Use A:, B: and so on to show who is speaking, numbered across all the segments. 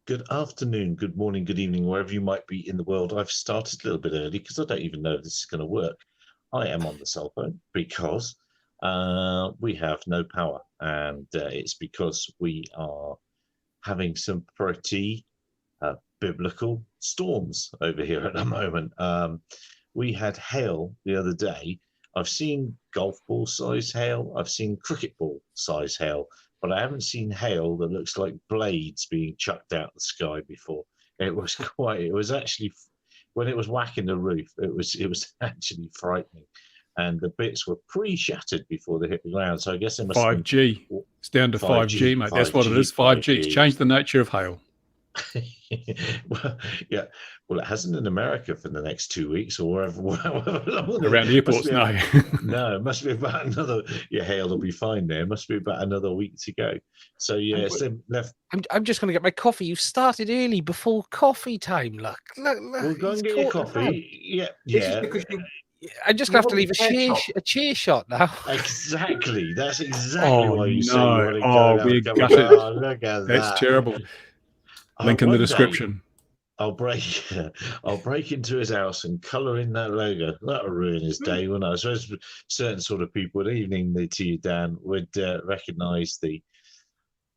A: Good afternoon, good morning, good evening, wherever you might be in the world. I've started a little bit early because I don't even know if this is going to work. I am on the cell phone because we have no power, and it's because we are having some pretty biblical storms over here at the moment. We had hail the other day. I've seen golf ball size hail. I've seen cricket ball size hail, but I haven't seen hail that looks like blades being chucked out the sky before. It was actually, when it was whacking the roof, it was actually frightening. And the bits were pre-shattered before they hit the ground. So I guess it must have been
B: 5G. It's down to 5G, mate. That's what it is. 5G. It's changed the nature of hail.
A: Well, yeah. Well, it hasn't in America for the next 2 weeks or wherever long.
B: Around airports, no.
A: No, it must be about another. Yeah, hail will be fine there. It must be about another week to go. So yeah, it's left.
C: I'm just going to get my coffee. You started early before coffee time. Look.
A: We'll go and get your coffee. Yeah.
C: Because I'm just going to have to leave a chair shot now.
A: Exactly. That's exactly why you say you want to go.
B: We're gutted.
A: Oh, look at
B: That's terrible. Link in the description.
A: I'll break into his house and colour in that logo. That'll ruin his day, wouldn't I? I suppose certain sort of people, good evening to you, Dan, would recognise the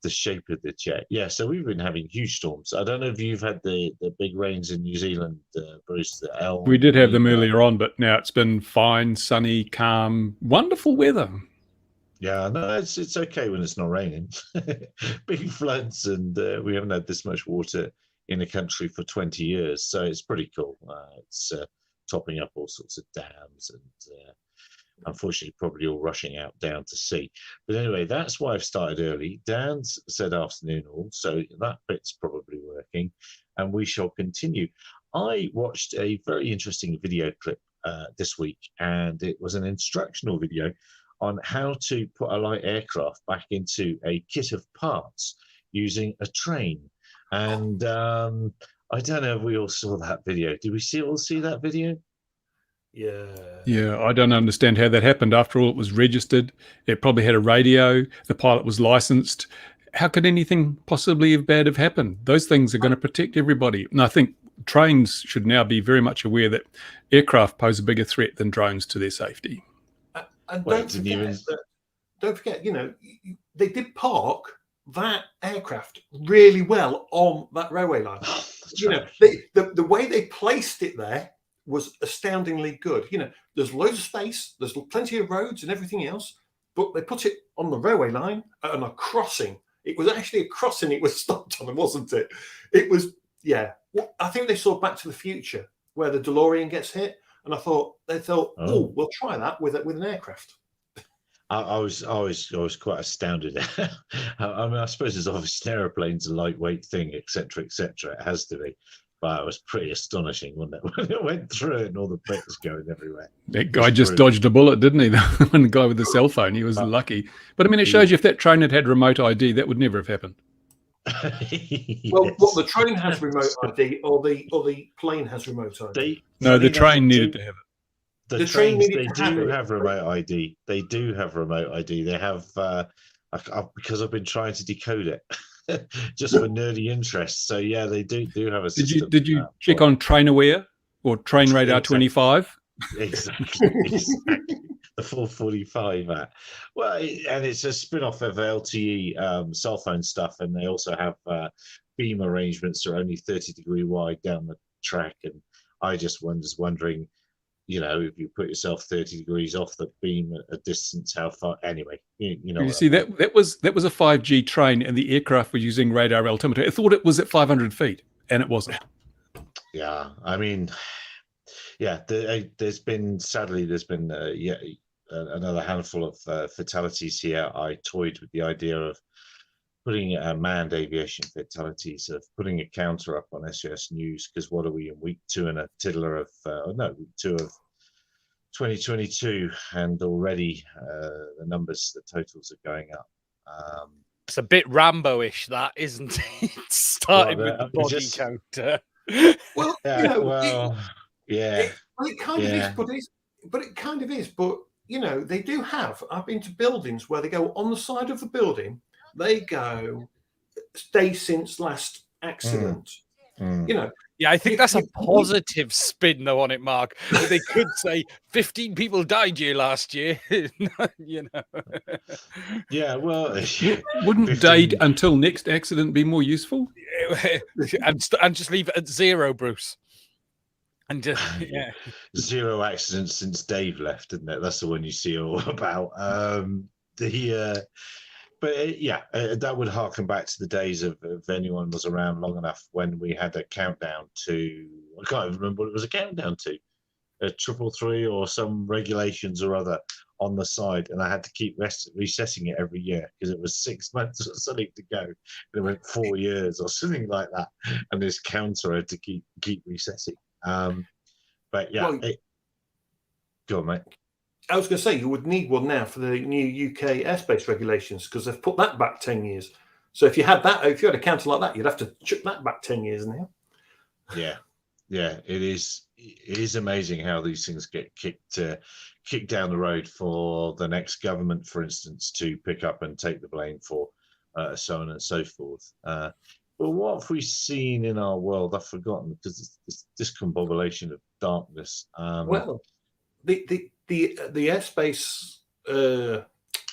A: shape of the chair. Yeah, so we've been having huge storms. I don't know if you've had the big rains in New Zealand, Bruce.
B: We did have them earlier on, but now it's been fine, sunny, calm, wonderful weather.
A: Yeah, no, it's okay when it's not raining. Big floods, and we haven't had this much water in the country for 20 years, so it's pretty cool. It's topping up all sorts of dams, and unfortunately probably all rushing out down to sea. But anyway, that's why I've started early. Dan's said afternoon all, so that bit's probably working, and we shall continue. I watched a very interesting video clip this week, and it was an instructional video on how to put a light aircraft back into a kit of parts using a train. And I don't know if we all saw that video. Did we all see that video?
B: Yeah, I don't understand how that happened. After all, it was registered. It probably had a radio. The pilot was licensed. How could anything possibly bad have happened? Those things are going to protect everybody. And I think trains should now be very much aware that aircraft pose a bigger threat than drones to their safety.
D: And don't forget, they did park that aircraft really well on that railway line. The way they placed it there was astoundingly good. There's loads of space, there's plenty of roads and everything else, but they put it on the railway line on a crossing. It was actually a crossing it was stopped on, wasn't it? It was, yeah. I think they saw Back to the Future where the DeLorean gets hit. And they thought, we'll try that with an aircraft.
A: I was quite astounded. I mean, I suppose it's obviously aeroplane's a lightweight thing, etc., etc. It has to be, but it was pretty astonishing, wasn't it, when it went through it and all the bits going everywhere.
B: That guy just dodged a bullet, didn't he? When the guy with the cell phone, he was lucky. But I mean, it shows you if that train had remote ID, that would never have happened.
A: Yes.
D: Well, the train has remote ID, or the plane has remote ID.
B: The train needed to have it.
A: The trains, they do have remote ID. They do have remote ID. They have, because I've been trying to decode it, just for nerdy interest. So yeah, they do have a system.
B: Did you check on TrainAware or Train Radar 25?
A: Exactly. The 445 app. Well, and it's a spin-off of LTE cell phone stuff, and they also have beam arrangements that are only 30 degree wide down the track. And I just was wondering, if you put yourself 30 degrees off the beam at a distance, how far? Anyway,
B: you see, that was a 5G train, and the aircraft was using radar altimeter. I thought it was at 500 feet, and it wasn't.
A: Yeah, I mean. Yeah, there's been another handful of fatalities here. I toyed with the idea of putting manned aviation fatalities, of putting a counter up on SOS News, because what are we in week 2 and a tiddler of week 2 of 2022, and already the numbers, the totals are going up.
C: It's a bit Rambo-ish, that, isn't it? Starting with the body counter.
D: Well,
A: yeah.
D: It kind of is, but it kind of is. But they do have. I've been to buildings where they go on the side of the building. They go stay since last accident.
A: Mm.
D: You know,
C: Yeah, I think that's a positive spin though on it, Mark. They could say 15 people died here last year. You know.
A: Yeah, well,
B: Wouldn't
A: 15
B: date until next accident be more useful?
C: and just leave it at 0, Bruce. And just, yeah.
A: 0 accidents since Dave left, isn't it? That's the one you see all about. That would harken back to the days of if anyone was around long enough when we had a countdown to, I can't even remember what it was a countdown to, a 333 or some regulations or other on the side, and I had to keep resetting it every year because it was 6 months or something to go, and it went 4 years or something like that, and this counter I had to keep resetting. But yeah, go on, mate.
D: I was going to say you would need one now for the new UK airspace regulations because they've put that back 10 years. So if you had a counter like that, you'd have to chuck that back 10 years now.
A: Yeah, it is amazing how these things get kicked down the road for the next government, for instance, to pick up and take the blame for, so on and so forth. But what have we seen in our world? I've forgotten because it's this discombobulation of darkness.
D: Well, the airspace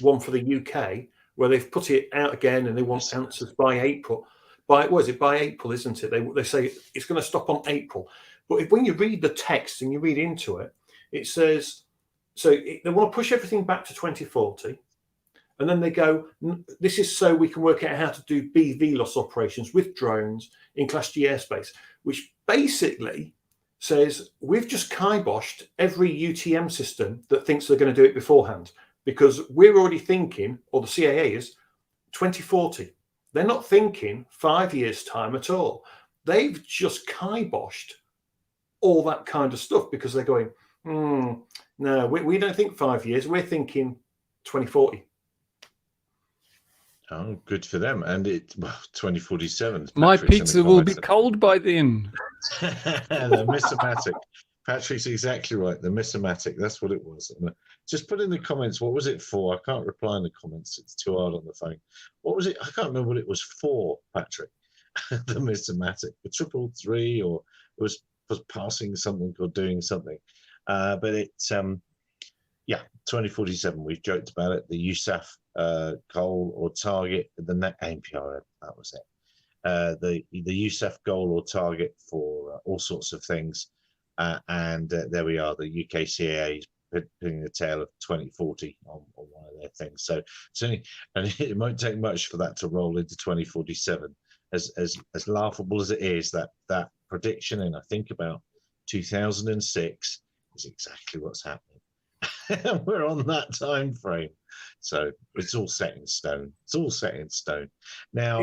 D: one for the UK, where they've put it out again and they want answers by April. By April, isn't it? They say it's going to stop on April. But when you read the text and you read into it, it says, they want to push everything back to 2040. And then they go, this is so we can work out how to do BVLOS operations with drones in Class G airspace, which basically says we've just kiboshed every UTM system that thinks they're going to do it beforehand, because we're already thinking, or the CAA is, 2040. They're not thinking 5 years' time at all. They've just kiboshed all that kind of stuff because they're going, no, we don't think 5 years. We're thinking 2040.
A: Oh, good for them. And 2047.
B: My pizza will be cold by then.
A: The Missomatic. Patrick's exactly right. The Missomatic. That's what it was. Just put in the comments, what was it for? I can't reply in the comments. It's too hard on the phone. What was it? I can't remember what it was for, Patrick. The Missomatic. The 333, or it was passing something or doing something. But it's 2047. We've joked about it. The USAF goal or target, the ANPR, that was it. The USAF goal or target for all sorts of things, and there we are. The UK CAA is putting the tail of 2040 on one of their things. So and it won't take much for that to roll into 2047. As laughable as it is, that prediction, and I think about 2006 is exactly what's happening. We're on that time frame, so it's all set in stone. Now,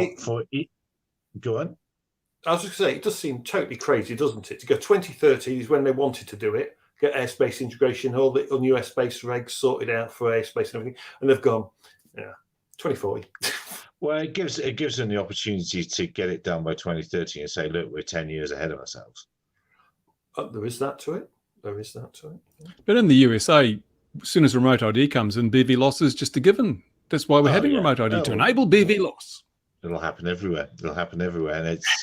A: go on.
D: I was just going to say, it does seem totally crazy, doesn't it? To go 2030 is when they wanted to do it, get airspace integration, all the new airspace regs sorted out for airspace and everything, and they've gone, 2040.
A: Well, it gives them the opportunity to get it done by 2030 and say, look, we're 10 years ahead of ourselves.
D: There is that to it.
B: But in the USA, as soon as remote ID comes in, BVLOS is just a given. That's why we're having remote ID, to enable BVLOS.
A: It'll happen everywhere. And it's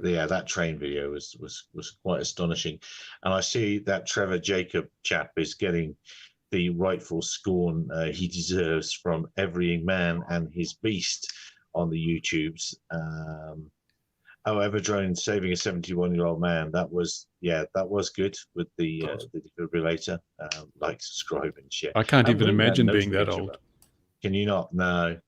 A: that train video was quite astonishing. And I see that Trevor Jacob chap is getting the rightful scorn he deserves from every man and his beast on the YouTubes. However, drone saving a 71-year-old man, that was good with the defibrillator. Like, subscribe, and share.
B: I can't even imagine being that old.
A: Can you not? No.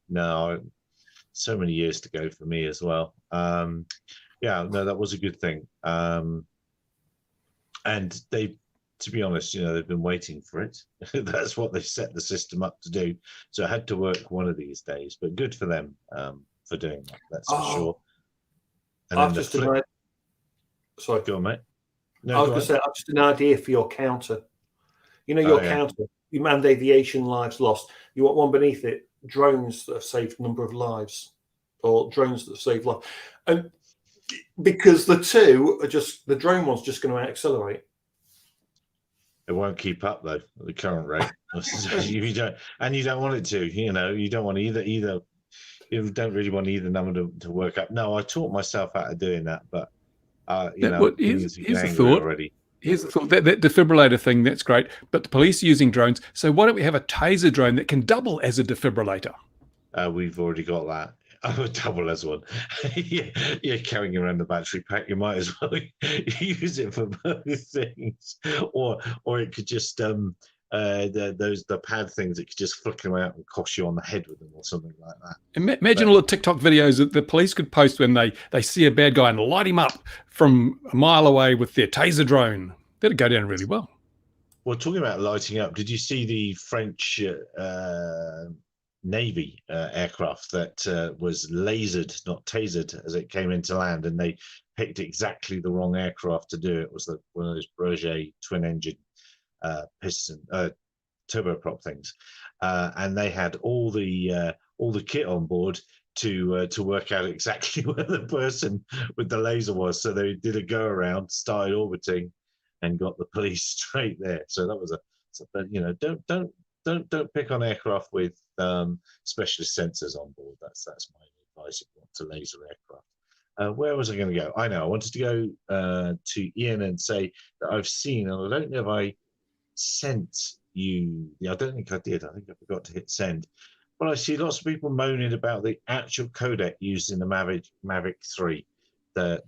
A: So many years to go for me as well. That was a good thing. And they, to be honest, they've been waiting for it. That's what they set the system up to do. So it had to work one of these days. But good for them for doing that. That's for sure. And
D: I've just sorry,
A: go on, mate.
D: No, I was going to say, I've just an idea for your counter. Your counter, you manned aviation lives lost. You want one beneath it, drones that have saved a number of lives, or drones that have saved lives. And because the two are the drone one's just going to accelerate.
A: It won't keep up though at the current rate. You don't want it to. You don't want either. you don't really want either number to work up. No, I taught myself how to doing that, but
B: Here's
A: getting
B: a
A: angry
B: thought.
A: already.
B: Here's the thought. That defibrillator thing, that's great. But the police are using drones. So why don't we have a taser drone that can double as a defibrillator?
A: We've already got that. Oh, double as one. You're carrying around the battery pack. You might as well use it for both things, or it could just the pad things that could just flick them out and cost you on the head with them or something like that.
B: Imagine all the TikTok videos that the police could post when they see a bad guy and light him up from a mile away with their taser drone. That'd go down really well.
A: Well, talking about lighting up, did you see the French Navy aircraft that was lasered, not tasered, as it came into land, and they picked exactly the wrong aircraft to do it? It was one of those Breguet twin-engine piston turboprop things, and they had all the kit on board to work out exactly where the person with the laser was. So they did a go around, started orbiting, and got the police straight there. So that was don't pick on aircraft with specialist sensors on board. That's my advice if you want to laser aircraft. Where was I going to go? I know I wanted to go to Ian and say that I've seen, and I don't know if I sent you. I don't think I did. I think I forgot to hit send. But I see lots of people moaning about the actual codec used in the Mavic 3.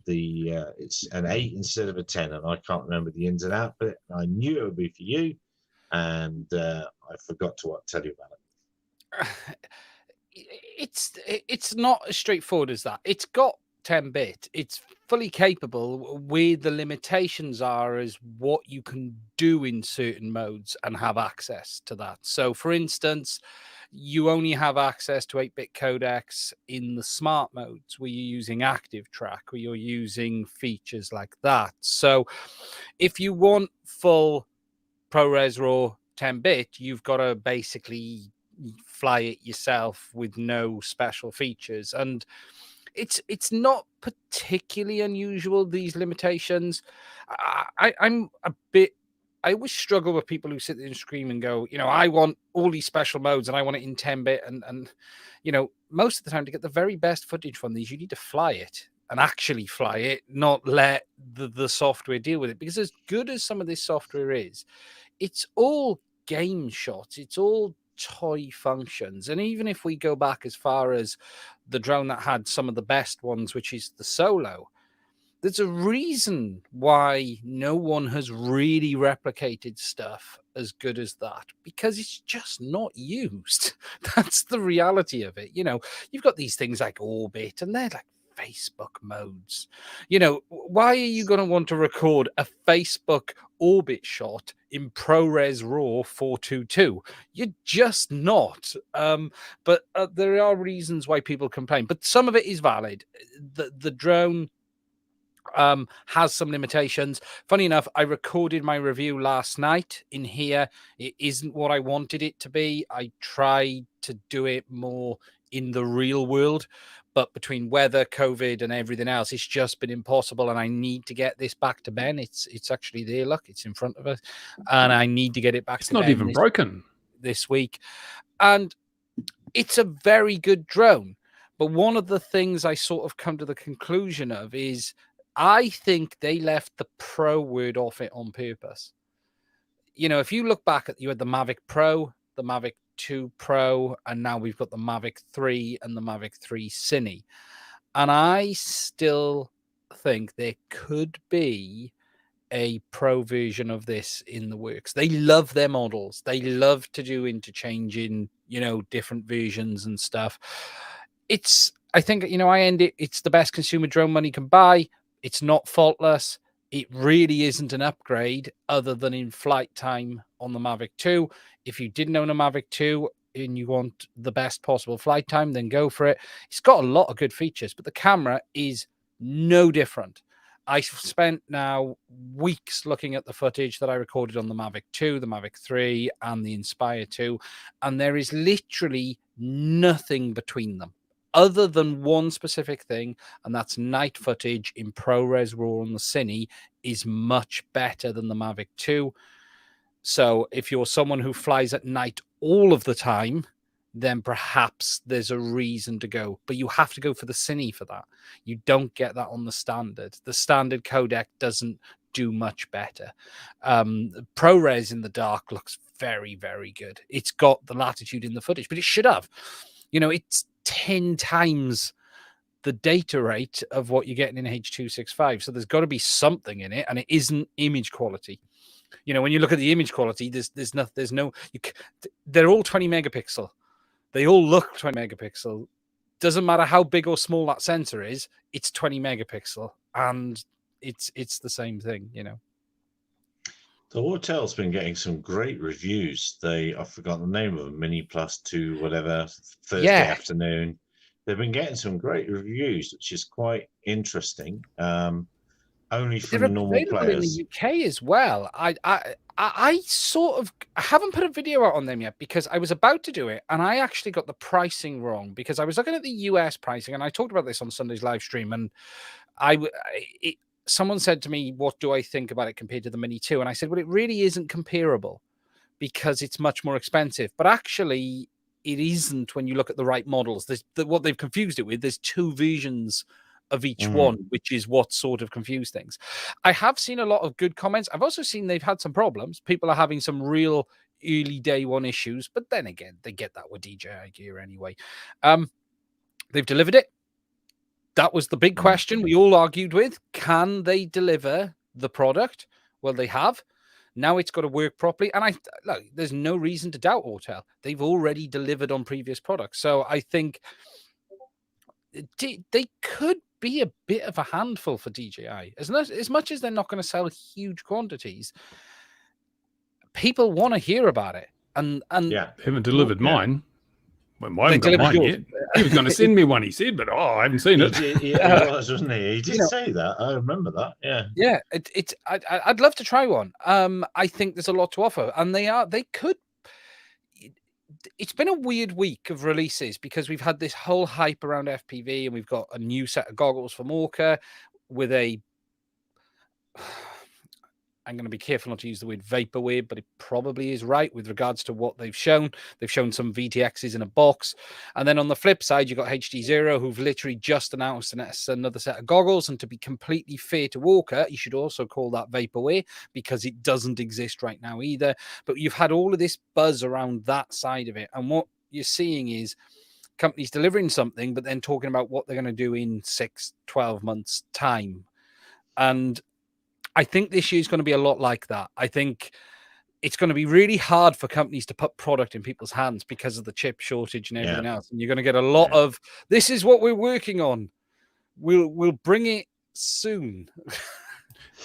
A: It's an 8 instead of a 10, and I can't remember the ins and outs, but I knew it would be for you, and I forgot to tell you about
C: it. It's not as straightforward as that. It's got 10-bit. It's fully capable. Where the limitations are is what you can do in certain modes and have access to that. So, for instance, you only have access to 8-bit codecs in the smart modes where you're using active track, where you're using features like that. So if you want full ProRes RAW 10-bit, you've got to basically fly it yourself with no special features. And it's not particularly unusual, these limitations. I'm a bit... I always struggle with people who sit there and scream and go, I want all these special modes and I want it in 10-bit. And most of the time, to get the very best footage from these, you need to fly it and actually fly it, not let the software deal with it. Because as good as some of this software is, it's all game shots. It's all toy functions. And even if we go back as far as the drone that had some of the best ones, which is the Solo, there's a reason why no one has really replicated stuff as good as that, because it's just not used. That's the reality of it. You've got these things like Orbit, and they're like Facebook modes. Why are you going to want to record a Facebook Orbit shot in ProRes RAW 422? You're just not. But there are reasons why people complain, but some of it is valid. The drone has some limitations. Funny enough, I recorded my review last night in here. It isn't what I wanted it to be. I tried to do it more in the real world, but between weather, COVID, and everything else, it's just been impossible. And I need to get this back to Ben. It's actually there. Look, it's in front of us, and I need to get it back.
B: It's not even broken
C: this week, and it's a very good drone. But one of the things I sort of come to the conclusion of is, I think they left the Pro word off it on purpose. If you look back you had the Mavic Pro, the Mavic 2 Pro, and now we've got the Mavic 3 and the Mavic 3 Cine. And I still think there could be a Pro version of this in the works. They love their models. They love to do interchanging, different versions and stuff. I think, it's the best consumer drone money can buy. It's not faultless. It really isn't an upgrade other than in flight time on the Mavic 2. If you didn't own a Mavic 2 and you want the best possible flight time, then go for it. It's got a lot of good features, but the camera is no different. I've spent now weeks looking at the footage that I recorded on the Mavic 2, the Mavic 3, and the Inspire 2, and there is literally nothing between them, other than one specific thing, and that's night footage in ProRes RAW on the Cine is much better than the Mavic 2. So if you're someone who flies at night all of the time, then perhaps there's a reason to go. But you have to go for the cine for that. You don't get that on the standard. The standard codec doesn't do much better. ProRes in the dark looks very, very good. It's got the latitude in the footage, but it should have. It's 10 times the data rate of what you're getting in H.265. So there's got to be something in it, and it isn't image quality. When you look at the image quality, they're all 20 megapixel. They all look 20 megapixel. Doesn't matter how big or small that sensor is, it's 20 megapixel, and it's the same thing,
A: The Autel's been getting some great reviews. I've forgotten the name of them, Mini Plus 2, whatever, Thursday afternoon. They've been getting some great reviews, which is quite interesting. Only from the normal players.
C: In the UK as well. I sort of haven't put a video out on them yet because I was about to do it and I actually got the pricing wrong because I was looking at the US pricing, and I talked about this on Sunday's live stream, and someone said to me, what do I think about it compared to the Mini 2? And I said, well, it really isn't comparable because it's much more expensive. But actually, it isn't when you look at the right models. What they've confused it with, there's two versions of each one, which is what sort of confused things. I have seen a lot of good comments. I've also seen they've had some problems. People are having some real early day one issues, but then again, they get that with DJI gear anyway. They've delivered it. That was the big question we all argued with. Can they deliver the product? Well, they have. Now it's got to work properly. And look, there's no reason to doubt Autel. They've already delivered on previous products. So I think they could be a bit of a handful for DJI. As much as they're not going to sell huge quantities, people want to hear about it. And
B: they haven't delivered mine. Well, I haven't got mine yet. He was going to send me one, he said, but I haven't seen it.
A: He was, wasn't he? He did say that. I remember that. Yeah.
C: Yeah. I'd love to try one. I think there's a lot to offer, and they could. It's been a weird week of releases because we've had this whole hype around FPV, and we've got a new set of goggles from Orca with I'm going to be careful not to use the word vaporwave, but it probably is right with regards to what they've shown. They've shown some VTXs in a box. And then on the flip side, you've got HD0, who've literally just announced another set of goggles. And to be completely fair to Walker, you should also call that vaporwave because it doesn't exist right now either. But you've had all of this buzz around that side of it. And what you're seeing is companies delivering something, but then talking about what they're going to do in 6-12 months' time. And I think this year is going to be a lot like that. I think it's going to be really hard for companies to put product in people's hands because of the chip shortage and everything else. And you're going to get a lot of, this is what we're working on. We'll bring it soon.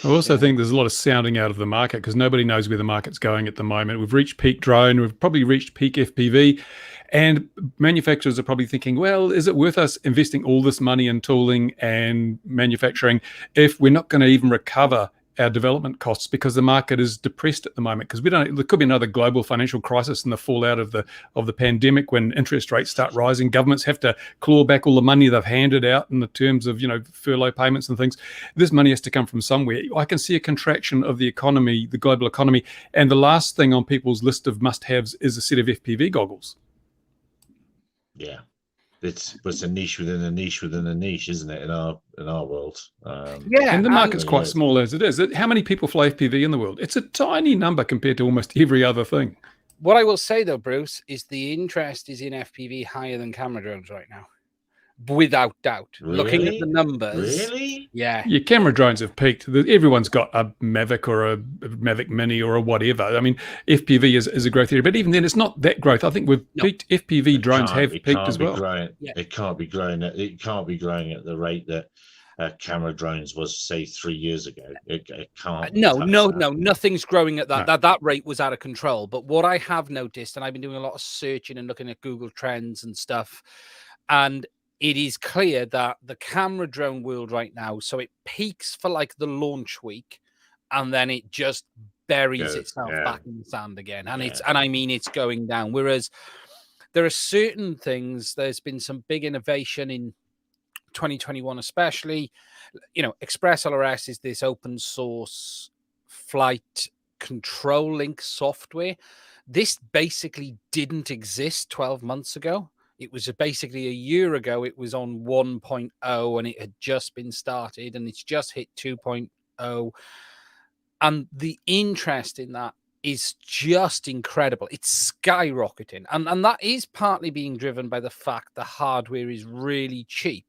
B: I also think there's a lot of sounding out of the market because nobody knows where the market's going at the moment. We've reached peak drone. We've probably reached peak FPV. And manufacturers are probably thinking, well, is it worth us investing all this money in tooling and manufacturing if we're not going to even recover our development costs because the market is depressed at the moment? Because there could be another global financial crisis in the fallout of the pandemic when interest rates start rising. Governments have to claw back all the money they've handed out in the terms of, furlough payments and things. This money has to come from somewhere. I can see a contraction of the economy, the global economy. And the last thing on people's list of must-haves is a set of FPV goggles.
A: Yeah. It's a niche within a niche within a niche, isn't it? In our world,
B: and the market's quite small as it is. How many people fly FPV in the world? It's a tiny number compared to almost every other thing.
C: What I will say though, Bruce, is the interest is in FPV higher than camera drones right now, without doubt.
A: Really?
C: Looking at the numbers,
A: really,
C: yeah,
B: camera drones have peaked. Everyone's got a Mavic or a Mavic Mini or a whatever. I mean, FPV is a growth area, but even then, it's not that growth. I think we've peaked. FPV drones have peaked as well.
A: It can't be growing. It can't be growing at the rate that camera drones was, say, 3 years ago. It can't.
C: No, nothing's growing at that. No. That rate was out of control. But what I have noticed, and I've been doing a lot of searching and looking at Google Trends and stuff, and it is clear that the camera drone world right now, so it peaks for like the launch week, and then it just buries itself back in the sand again. And it's going down. Whereas there are certain things, there's been some big innovation in 2021, especially, Express LRS is this open source flight control link software This basically didn't exist 12 months ago. It was basically a year ago. It was on 1.0 and it had just been started, and it's just hit 2.0. And the interest in that is just incredible. It's skyrocketing. And that is partly being driven by the fact the hardware is really cheap.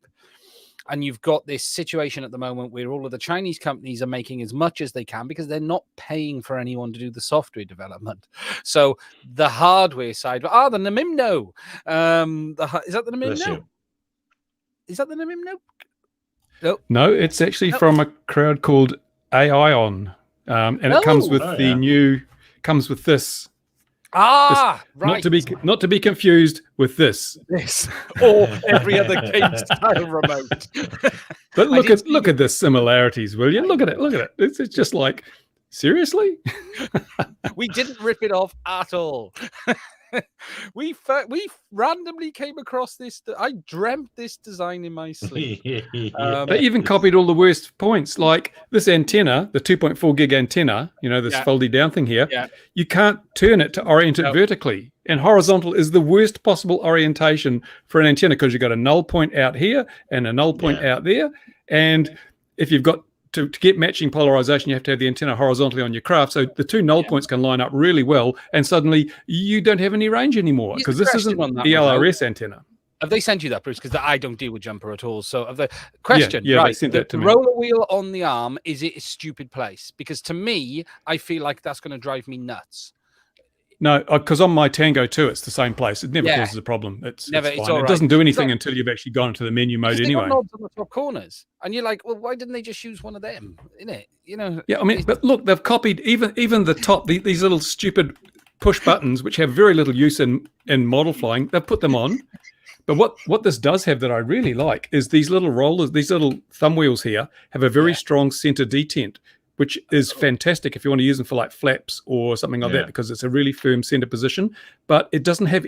C: And you've got this situation at the moment where all of the Chinese companies are making as much as they can because they're not paying for anyone to do the software development. So the hardware side, the Namimno. Is that the Namimno? Is that the Namimno?
B: No, it's actually from a crowd called AION. And it comes with comes with this.
C: Right.
B: Not to be confused with this
C: or every other game style remote.
B: But look at the similarities, will you? Look at it. It's just like, seriously?
C: We didn't rip it off at all. We randomly came across this. I dreamt this design in my sleep.
B: They even copied all the worst points, like this antenna, the 2.4 gig antenna, this folded down thing here.
C: Yeah.
B: You can't turn it to orient it vertically, and horizontal is the worst possible orientation for an antenna because you've got a null point out here and a null point out there, and if you've got to get matching polarization, you have to have the antenna horizontally on your craft. So the two null points can line up really well, and suddenly you don't have any range anymore because this isn't an ELRS antenna.
C: Have they sent you that, Bruce? Because I don't deal with jumper at all. So the question,
B: yeah,
C: right,
B: they sent that to me.
C: Roller wheel on the arm, is it a stupid place? Because to me, I feel like that's going to drive me nuts.
B: No, because on my Tango 2, it's the same place. It never causes a problem. It's fine. It doesn't do anything until you've actually gone into the menu mode anyway.
C: Got knobs on the top corners, and you're like, well, why didn't they just use one of them? Innit?
B: Yeah, I mean, but look, they've copied even the top, these little stupid push buttons, which have very little use in model flying. They've put them on. But what this does have that I really like is these little rollers, these little thumb wheels here have a very strong center detent, which is fantastic if you want to use them for like flaps or something like that, because it's a really firm center position. But it doesn't have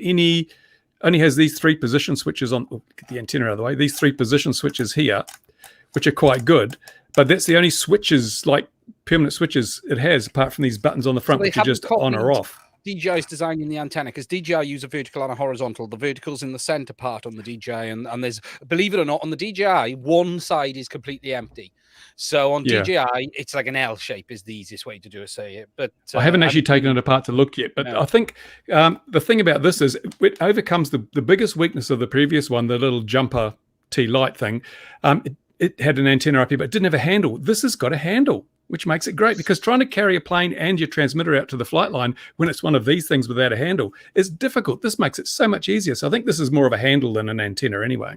B: only has these 3 position switches on. Get the antenna out of the way. These 3 position switches here, which are quite good. But that's the only switches, like permanent switches, it has, apart from these buttons on the front, which are just on or off.
C: DJI's designing the antenna, because DJI use a vertical and a horizontal. The vertical's in the center part on the DJI, and there's, believe it or not, on the DJI, one side is completely empty. So on DJI, it's like an L shape is the easiest way to say it. But
B: I haven't actually taken it apart to look yet. But I think the thing about this is it overcomes the biggest weakness of the previous one, the little jumper T-Lite thing. It had an antenna up here, but it didn't have a handle. This has got a handle, which makes it great, because trying to carry a plane and your transmitter out to the flight line when it's one of these things without a handle is difficult. This makes it so much easier. So I think this is more of a handle than an antenna anyway.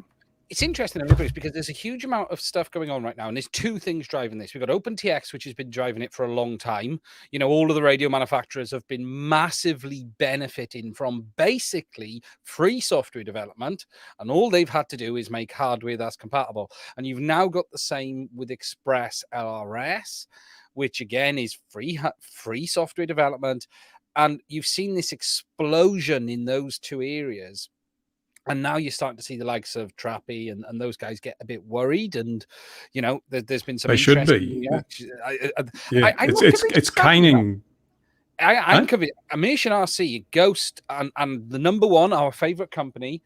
C: It's interesting, Bruce, because there's a huge amount of stuff going on right now, and there's 2 things driving this. We've got OpenTX, which has been driving it for a long time. All of the radio manufacturers have been massively benefiting from basically free software development, and all they've had to do is make hardware that's compatible. And you've now got the same with Express LRS, which again is free software development. And you've seen this explosion in those 2 areas. And now you're starting to see the likes of Trappy and those guys get a bit worried. And, there's been some.
B: They should be. It's caning.
C: I'm convinced. Amish and RC, Ghost, and the number one, our favorite company,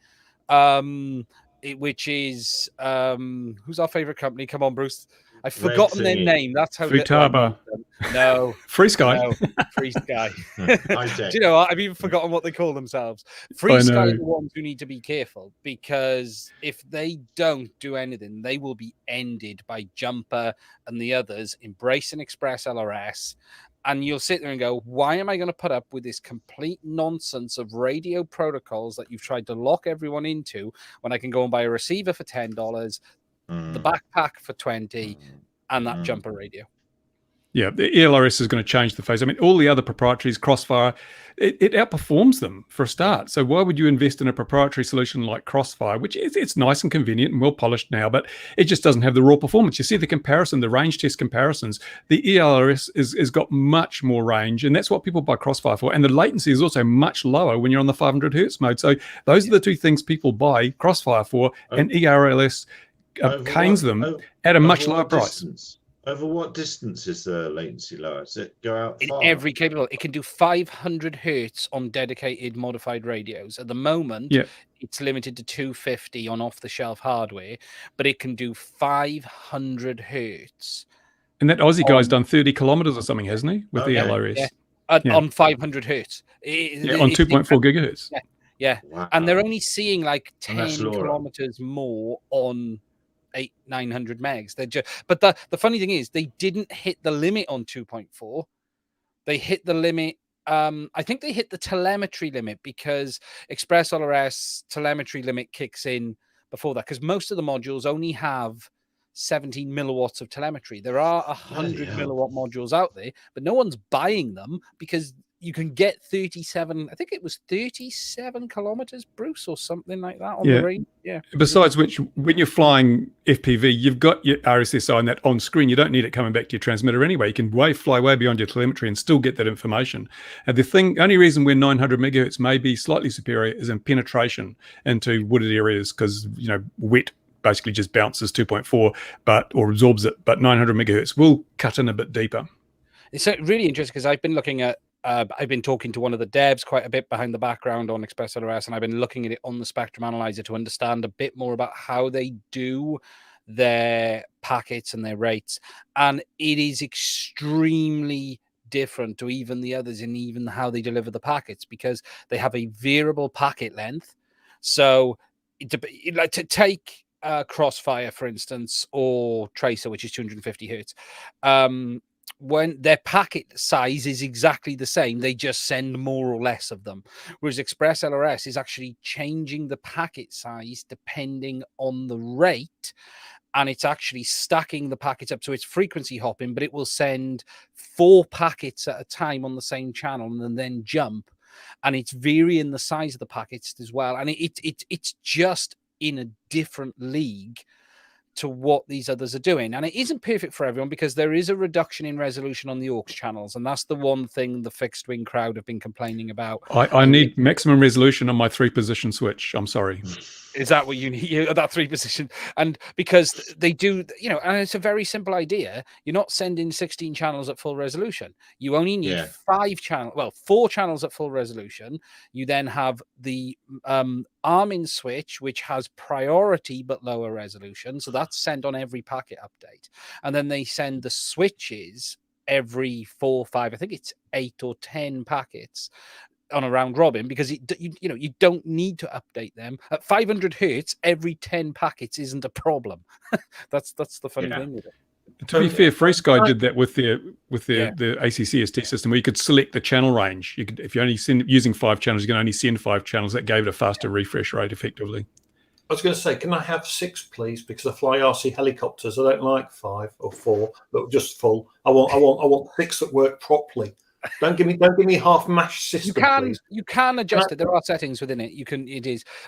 C: which is who's our favorite company? Come on, Bruce. I've forgotten their name. That's how.
B: Futaba.
C: No.
B: Free Sky.
C: No. Free Sky. Do you know what? I've even forgotten what they call themselves. Free Sky are the ones who need to be careful, because if they don't do anything, they will be ended by Jumper and the others embracing Express LRS. And you'll sit there and go, why am I going to put up with this complete nonsense of radio protocols that you've tried to lock everyone into when I can go and buy a receiver for $10, the backpack for $20, and that Jumper radio?
B: Yeah, the ELRS is going to change the face. I mean, all the other proprietaries, Crossfire, it outperforms them for a start. So why would you invest in a proprietary solution like Crossfire, which it's nice and convenient and well polished now, but it just doesn't have the raw performance. You see the comparison, the range test comparisons. The ELRS is got much more range, and that's what people buy Crossfire for. And the latency is also much lower when you're on the 500 hertz mode. So those are the 2 things people buy Crossfire for, and ELRS canes them at a much lower price.
A: Over what distance is the latency lower? Does it go out
C: In
A: far?
C: every capable, it can do 500 hertz on dedicated modified radios. At the moment,
B: Yeah.
C: it's limited to 250 on off-the-shelf hardware, but it can do 500 hertz.
B: And that Aussie guy's done 30 kilometers or something, hasn't he? With the
A: Okay.
B: LRS.
C: Yeah. On 500 hertz.
B: On 2.4 gigahertz.
C: Yeah.
A: Wow.
C: And they're only seeing like
A: And that's
C: 10
A: LoRa.
C: kilometers more on 900 megs. They're just, but the funny thing is, they didn't hit the limit on 2.4. They hit the limit. I think they hit the telemetry limit because Express LRS telemetry limit kicks in before that, because most of the modules only have 17 milliwatts of telemetry. There are 100 milliwatt modules out there, but no one's buying them because you can get 37, I think it was 37 kilometers, Bruce, or something like that on the range. Yeah.
B: Besides which, when you're flying FPV, you've got your RSSI and that on screen. You don't need it coming back to your transmitter anyway. You can fly way beyond your telemetry and still get that information. And the only reason where 900 megahertz may be slightly superior is in penetration into wooded areas, because, wet basically just bounces 2.4 or absorbs it, but 900 megahertz will cut in a bit deeper.
C: It's really interesting because I've been looking at I've been talking to one of the devs quite a bit behind the background on Express LRS, and I've been looking at it on the spectrum analyzer to understand a bit more about how they do their packets and their rates. And it is extremely different to even the others in even how they deliver the packets, because they have a variable packet length. So like to take Crossfire, for instance, or Tracer, which is 250 hertz. When their packet size is exactly the same, they just send more or less of them. Whereas Express LRS is actually changing the packet size depending on the rate, and it's actually stacking the packets up. So it's frequency hopping, but it will send 4 packets at a time on the same channel and then jump. And it's varying the size of the packets as well. And it's just in a different league to what these others are doing. And it isn't perfect for everyone, because there is a reduction in resolution on the aux channels, and that's the one thing the fixed wing crowd have been complaining about.
B: I need maximum resolution on my 3-position switch. I'm sorry.
C: Is that what you need? That 3-position? And because they do, and it's a very simple idea. You're not sending 16 channels at full resolution. You only need 4 channels at full resolution. You then have the Armin switch, which has priority but lower resolution. So that's sent on every packet update. And then they send the switches every 4, 5, I think it's 8 or 10 packets on a round robin, because you don't need to update them at 500 hertz. Every 10 packets isn't a problem. that's the funny thing with it.
B: To be fair, FreeSky did that with the ACCST system, where you could select the channel range. You could, if you're only using 5 channels, you can only send 5 channels. That gave it a faster refresh rate, effectively.
D: I was going to say, can I have 6, please? Because I fly RC helicopters. I don't like 5 or 4, but just full. I want 6 that work properly. Don't give me half mash system.
C: You can adjust it. There are settings within it.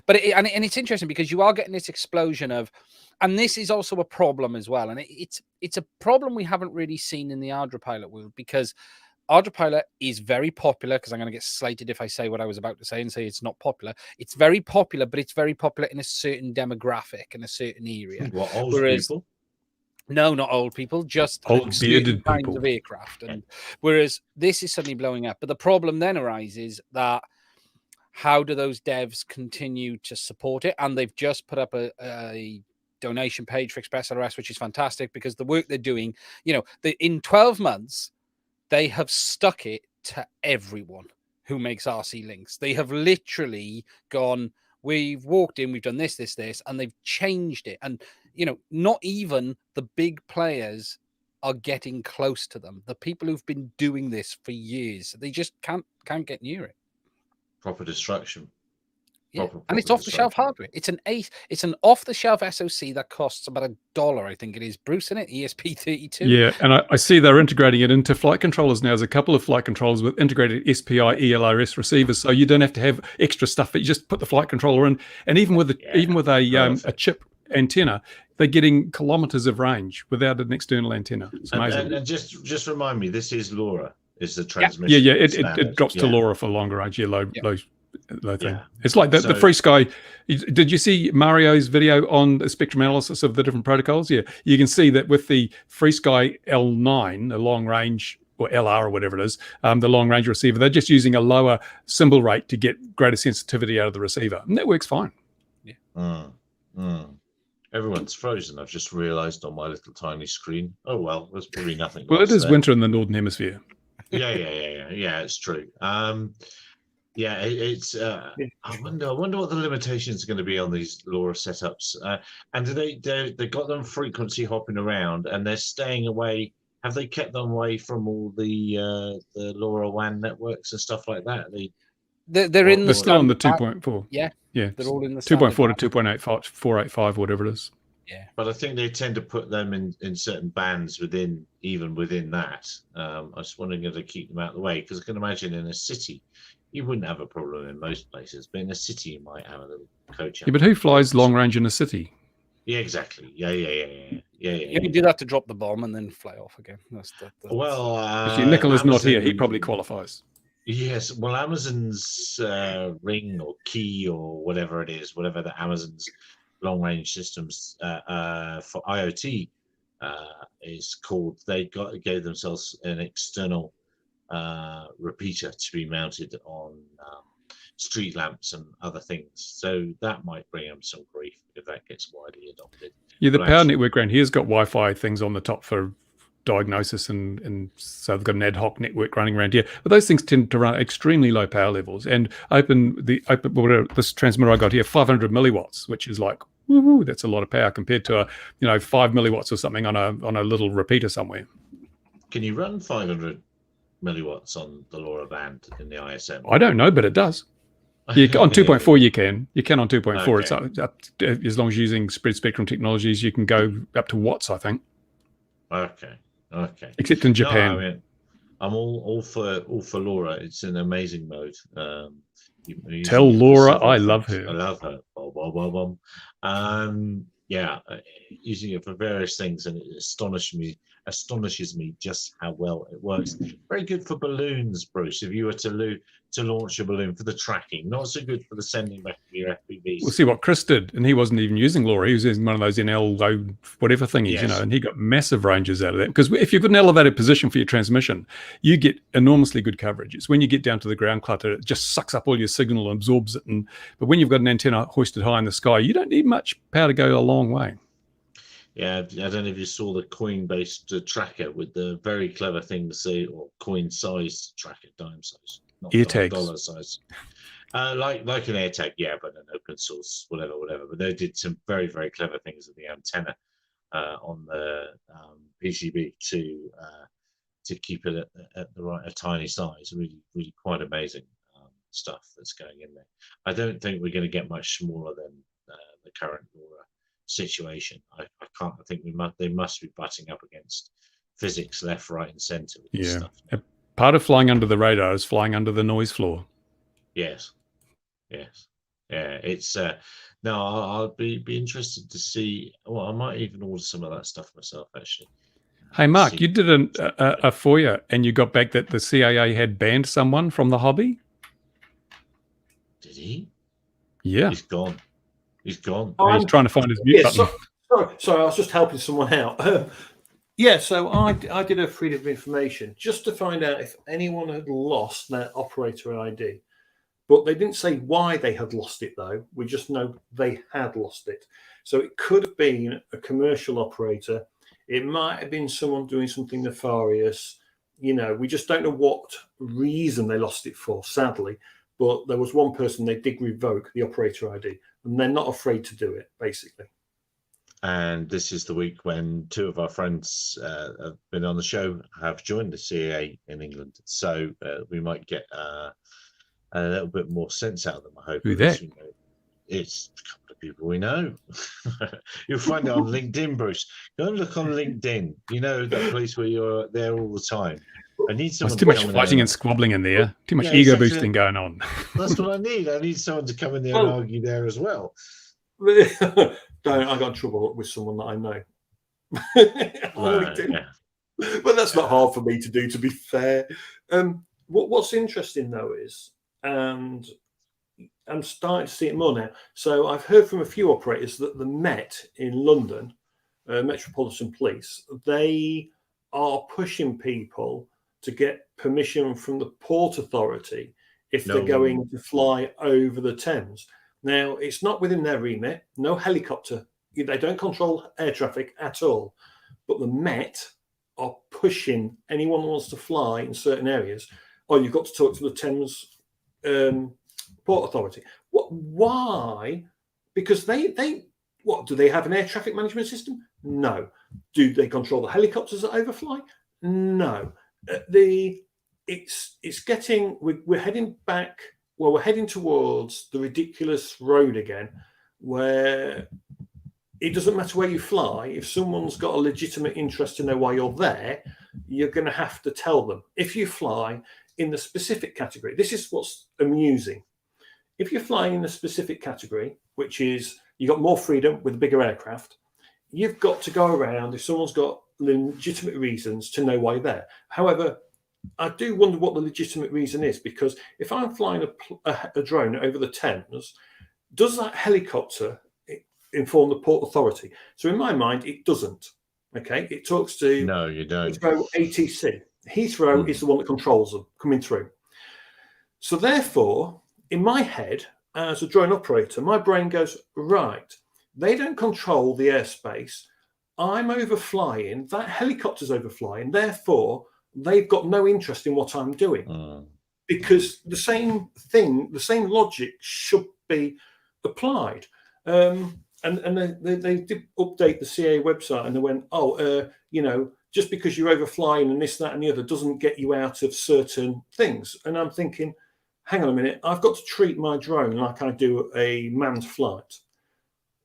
C: But it's interesting because you are getting this explosion of, and this is also a problem as well. And it's a problem we haven't really seen in the Ardra Pilot world, because Ardra Pilot is very popular, because I'm going to get slated if I say what I was about to say and say it's not popular. It's very popular, but it's very popular in a certain demographic, in a certain area.
A: What, old people?
C: No, not old people, just
B: old bearded
C: kinds
B: people
C: of aircraft. And whereas this is suddenly blowing up. But the problem then arises that how do those devs continue to support it? And they've just put up a donation page for Express LRS, which is fantastic, because the work they're doing, in 12 months, they have stuck it to everyone who makes RC links. They have literally gone, we've walked in, we've done this, and they've changed it. And not even the big players are getting close to them. The people who've been doing this for years, they just can't get near it.
A: Proper destruction.
C: Yeah. And it's off-the-shelf hardware. It's an off-the-shelf SoC that costs about $1, I think it is. Bruce, in it, ESP32.
B: Yeah, and I see they're integrating it into flight controllers now. There's a couple of flight controllers with integrated SPI ELRS receivers, so you don't have to have extra stuff. But you just put the flight controller in, and even with a chip antenna, they're getting kilometers of range without an external antenna. It's amazing.
A: And just remind me, this is LoRa. Is the transmission?
B: Yeah. It drops to LoRa for longer range. Yeah, low thing.
A: Yeah.
B: It's like the free sky. Did you see Mario's video on the spectrum analysis of the different protocols? Yeah, you can see that with the free sky L9, the long range, or LR or whatever it is, the long range receiver, they're just using a lower symbol rate to get greater sensitivity out of the receiver, and that works fine.
A: Yeah. Everyone's frozen. I've just realised on my little tiny screen. Oh well, there's probably nothing.
B: Well, it is winter in the northern hemisphere.
A: Yeah. It's true. It's. I wonder what the limitations are going to be on these LoRa setups. And do they got them frequency hopping around, and they're staying away. Have they kept them away from all the LoRa WAN networks and stuff like that?
C: They're in the
B: still on the 2.4.
C: Yeah,
B: they're
C: all in the
B: 2.4 to 2.485, whatever it is.
C: Yeah,
A: but I think they tend to put them in certain bands within that. I was wondering if they keep them out of the way, because I can imagine in a city you wouldn't have a problem in most places, but in a city you might have a little coach.
B: Yeah, but who flies long range in a city?
A: Yeah, exactly. Yeah.
C: You can do that to drop the bomb and then fly off again.
A: Well,
B: Nicola's not here. He probably qualifies.
A: Yes, well, Amazon's Ring or Key or whatever it is, whatever the Amazon's long-range systems for IoT is called, gave themselves an external repeater to be mounted on street lamps and other things. So that might bring them some grief if that gets widely adopted.
B: Yeah, the power network around here's got Wi-Fi things on the top for diagnosis, and so they've got an ad hoc network running around here. But those things tend to run at extremely low power levels. And this transmitter I got here, 500 milliwatts, which is like, woohoo, that's a lot of power compared to 5 milliwatts or something on a little repeater somewhere. Can
A: you run 500 milliwatts on the LoRa band in the ISM?
B: I don't know, but it does. On 2.4 you can. You can on 2.4. Okay. It's up as long as you're using spread spectrum technologies, you can go up to watts, I think.
A: Okay.
B: Except in Japan.
A: No, I mean, I'm all for LoRa. It's an amazing mode.
B: Tell Laura I love her.
A: I love her. Using it for various things, and it astonishes me just how well it works. Very good for balloons, Bruce. If you were to launch a balloon for the tracking, not so good for the sending back of your FPVs.
B: We'll see what Chris did, and he wasn't even using LoRa. He was using one of those NL whatever thingies, yes. And he got massive ranges out of that. Because if you've got an elevated position for your transmission, you get enormously good coverage. It's when you get down to the ground clutter, it just sucks up all your signal and absorbs it. But when you've got an antenna hoisted high in the sky, you don't need much power to go a long way.
A: Yeah, I don't know if you saw the coin-based tracker with the very clever thing to say, or coin-sized tracker, dime size, not dollar size, like an AirTag, yeah, but an open source, whatever. But they did some very, very clever things with the antenna on the PCB to keep it at a tiny size. Really, really quite amazing stuff that's going in there. I don't think we're going to get much smaller than the current LoRa situation. I can't. I think they must be butting up against physics left, right, and centre with this stuff.
B: Part of flying under the radar is flying under the noise floor.
A: Yes. Yeah. It's no. I'll be interested to see. Well, I might even order some of that stuff myself, actually.
B: Hey, Mark, you did a FOIA and you got back that the CIA had banned someone from the hobby.
A: Did he?
B: Yeah.
A: He's gone. He's
B: trying to find his mute button.
D: Sorry, I was just helping someone out. So I did a freedom of information just to find out if anyone had lost their operator ID. But they didn't say why they had lost it, though. We just know they had lost it. So it could have been a commercial operator. It might have been someone doing something nefarious. We just don't know what reason they lost it for, sadly. But there was one person they did revoke the operator ID, and they're not afraid to do it, basically.
A: And this is the week when two of our friends have been on the show, have joined the CIA in England. So we might get a little bit more sense out of them, I hope.
B: Who that?
A: It's a couple of people we know. You'll find it on LinkedIn, Bruce. Go and look on LinkedIn. That place where you're there all the time. I need someone.
B: There's too much fighting and squabbling in there. Too much ego boosting going on.
A: That's what I need. I need someone to come in there and argue there as well.
D: I got in trouble with someone that I know. But that's not hard for me to do, to be fair. What's interesting though is, and I'm starting to see it more now. So I've heard from a few operators that the Met in London, Metropolitan Police, they are pushing people to get permission from the Port Authority if they're going to fly over the Thames. Now, it's not within their remit. No helicopter. They don't control air traffic at all. But the Met are pushing anyone who wants to fly in certain areas. Oh, you've got to talk to the Thames Port Authority. What? Why? Because they what? Do they have an air traffic management system? No. Do they control the helicopters that overfly? No. It's getting. We're heading back. Well, we're heading towards the ridiculous road again, where it doesn't matter where you fly. If someone's got a legitimate interest to know why you're there, you're going to have to tell them. If you fly in the specific category, this is what's amusing. If you're flying in the specific category, which is you've got more freedom with a bigger aircraft, you've got to go around if someone's got legitimate reasons to know why you're there. However, I do wonder what the legitimate reason is, because if I'm flying a drone over the Thames, does that helicopter inform the Port Authority? So in my mind, it doesn't. Okay, it talks to
A: no, you don't.
D: Heathrow ATC. Heathrow is the one that controls them coming through. So therefore, in my head, as a drone operator, my brain goes, right, they don't control the airspace. I'm overflying, that helicopter's overflying, therefore they've got no interest in what I'm doing. Because the same thing, the same logic should be applied. And they did update the CA website, and they went, just because you're overflying and this, that, and the other doesn't get you out of certain things. And I'm thinking, hang on a minute, I've got to treat my drone like I do a manned flight.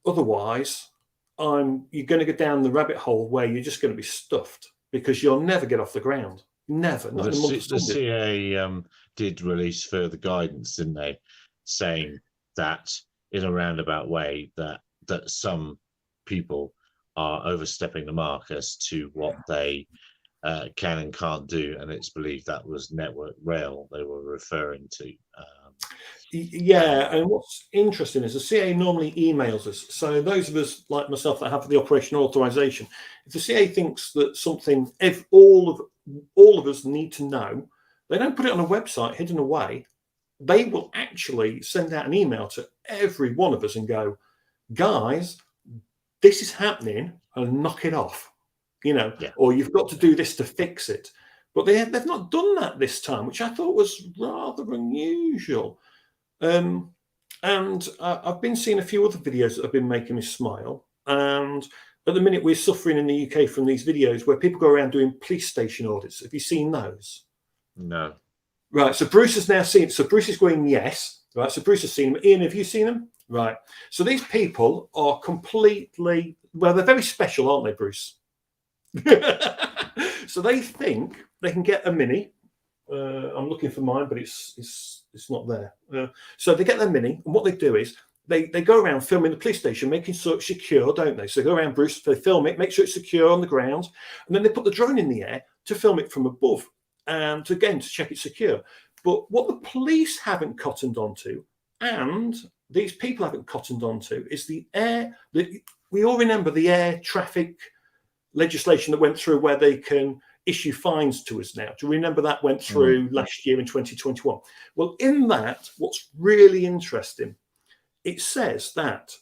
D: Otherwise, you're going to go down the rabbit hole where you're just going to be stuffed, because you'll never get off the ground. Never.
A: Well, the CA did release further guidance, didn't they, saying that in a roundabout way that some people are overstepping the mark as to what they can and can't do, and it's believed that was Network Rail they were referring to.
D: And what's interesting is the CA normally emails us. So those of us like myself that have the operational authorization, if the CA thinks that something, if all of us need to know, they don't put it on a website hidden away. They will actually send out an email to every one of us and go, guys, this is happening, and knock it off, or you've got to do this to fix it. But they've not done that this time, which I thought was rather unusual. And I've been seeing a few other videos that have been making me smile. And at the minute, we're suffering in the UK from these videos where people go around doing police station audits. Have you seen those?
A: No.
D: Right. So Bruce has now seen. So Bruce is going, yes. Right. So Bruce has seen them. Ian, have you seen them? Right. So these people are completely, well, they're very special, aren't they, Bruce? So they think they can get a Mini. I'm looking for mine, but it's not there. So they get their Mini, and what they do is they go around filming the police station, making sure it's secure, don't they? So they go around, Bruce, they film it, make sure it's secure on the ground, and then they put the drone in the air to film it from above, and again to check it's secure. But what the police haven't cottoned onto, and these people haven't cottoned onto, is the air. We all remember the air traffic legislation that went through where they can issue fines to us now. Do you remember that went through last year in 2021? Well, in that, what's really interesting, it says that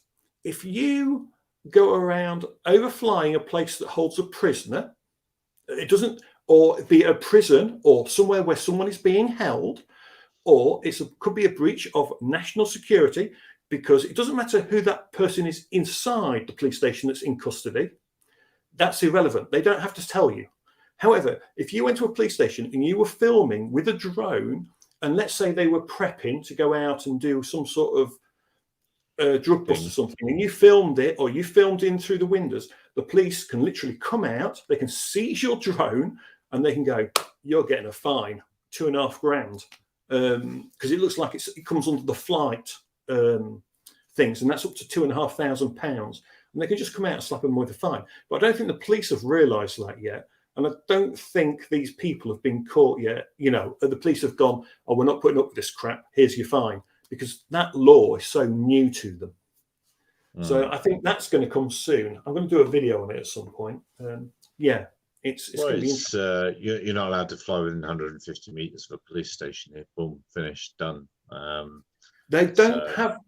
D: if you go around overflying a place that holds a prisoner, it doesn't, or be a prison or somewhere where someone is being held, or could be a breach of national security, because it doesn't matter who that person is inside the police station that's in custody. That's irrelevant. They don't have to tell you. However, if you went to a police station and you were filming with a drone, and let's say they were prepping to go out and do some sort of drug bust or something, and you filmed it, or you filmed in through the windows, the police can literally come out, they can seize your drone, and they can go, you're getting a fine, $2,500, because it looks like it comes under the flight things, and that's up to £2,500. And they can just come out and slap them with a fine. But I don't think the police have realised that yet. And I don't think these people have been caught yet. The police have gone, oh, we're not putting up with this crap. Here's your fine. because that law is so new to them. So
A: Mm.
D: I think that's going to come soon. I'm going to do a video on it at some point. Yeah, it's going to be interesting.
A: You're not allowed to fly within 150 meters of a police station here. Boom, finished, done.
D: They don't have.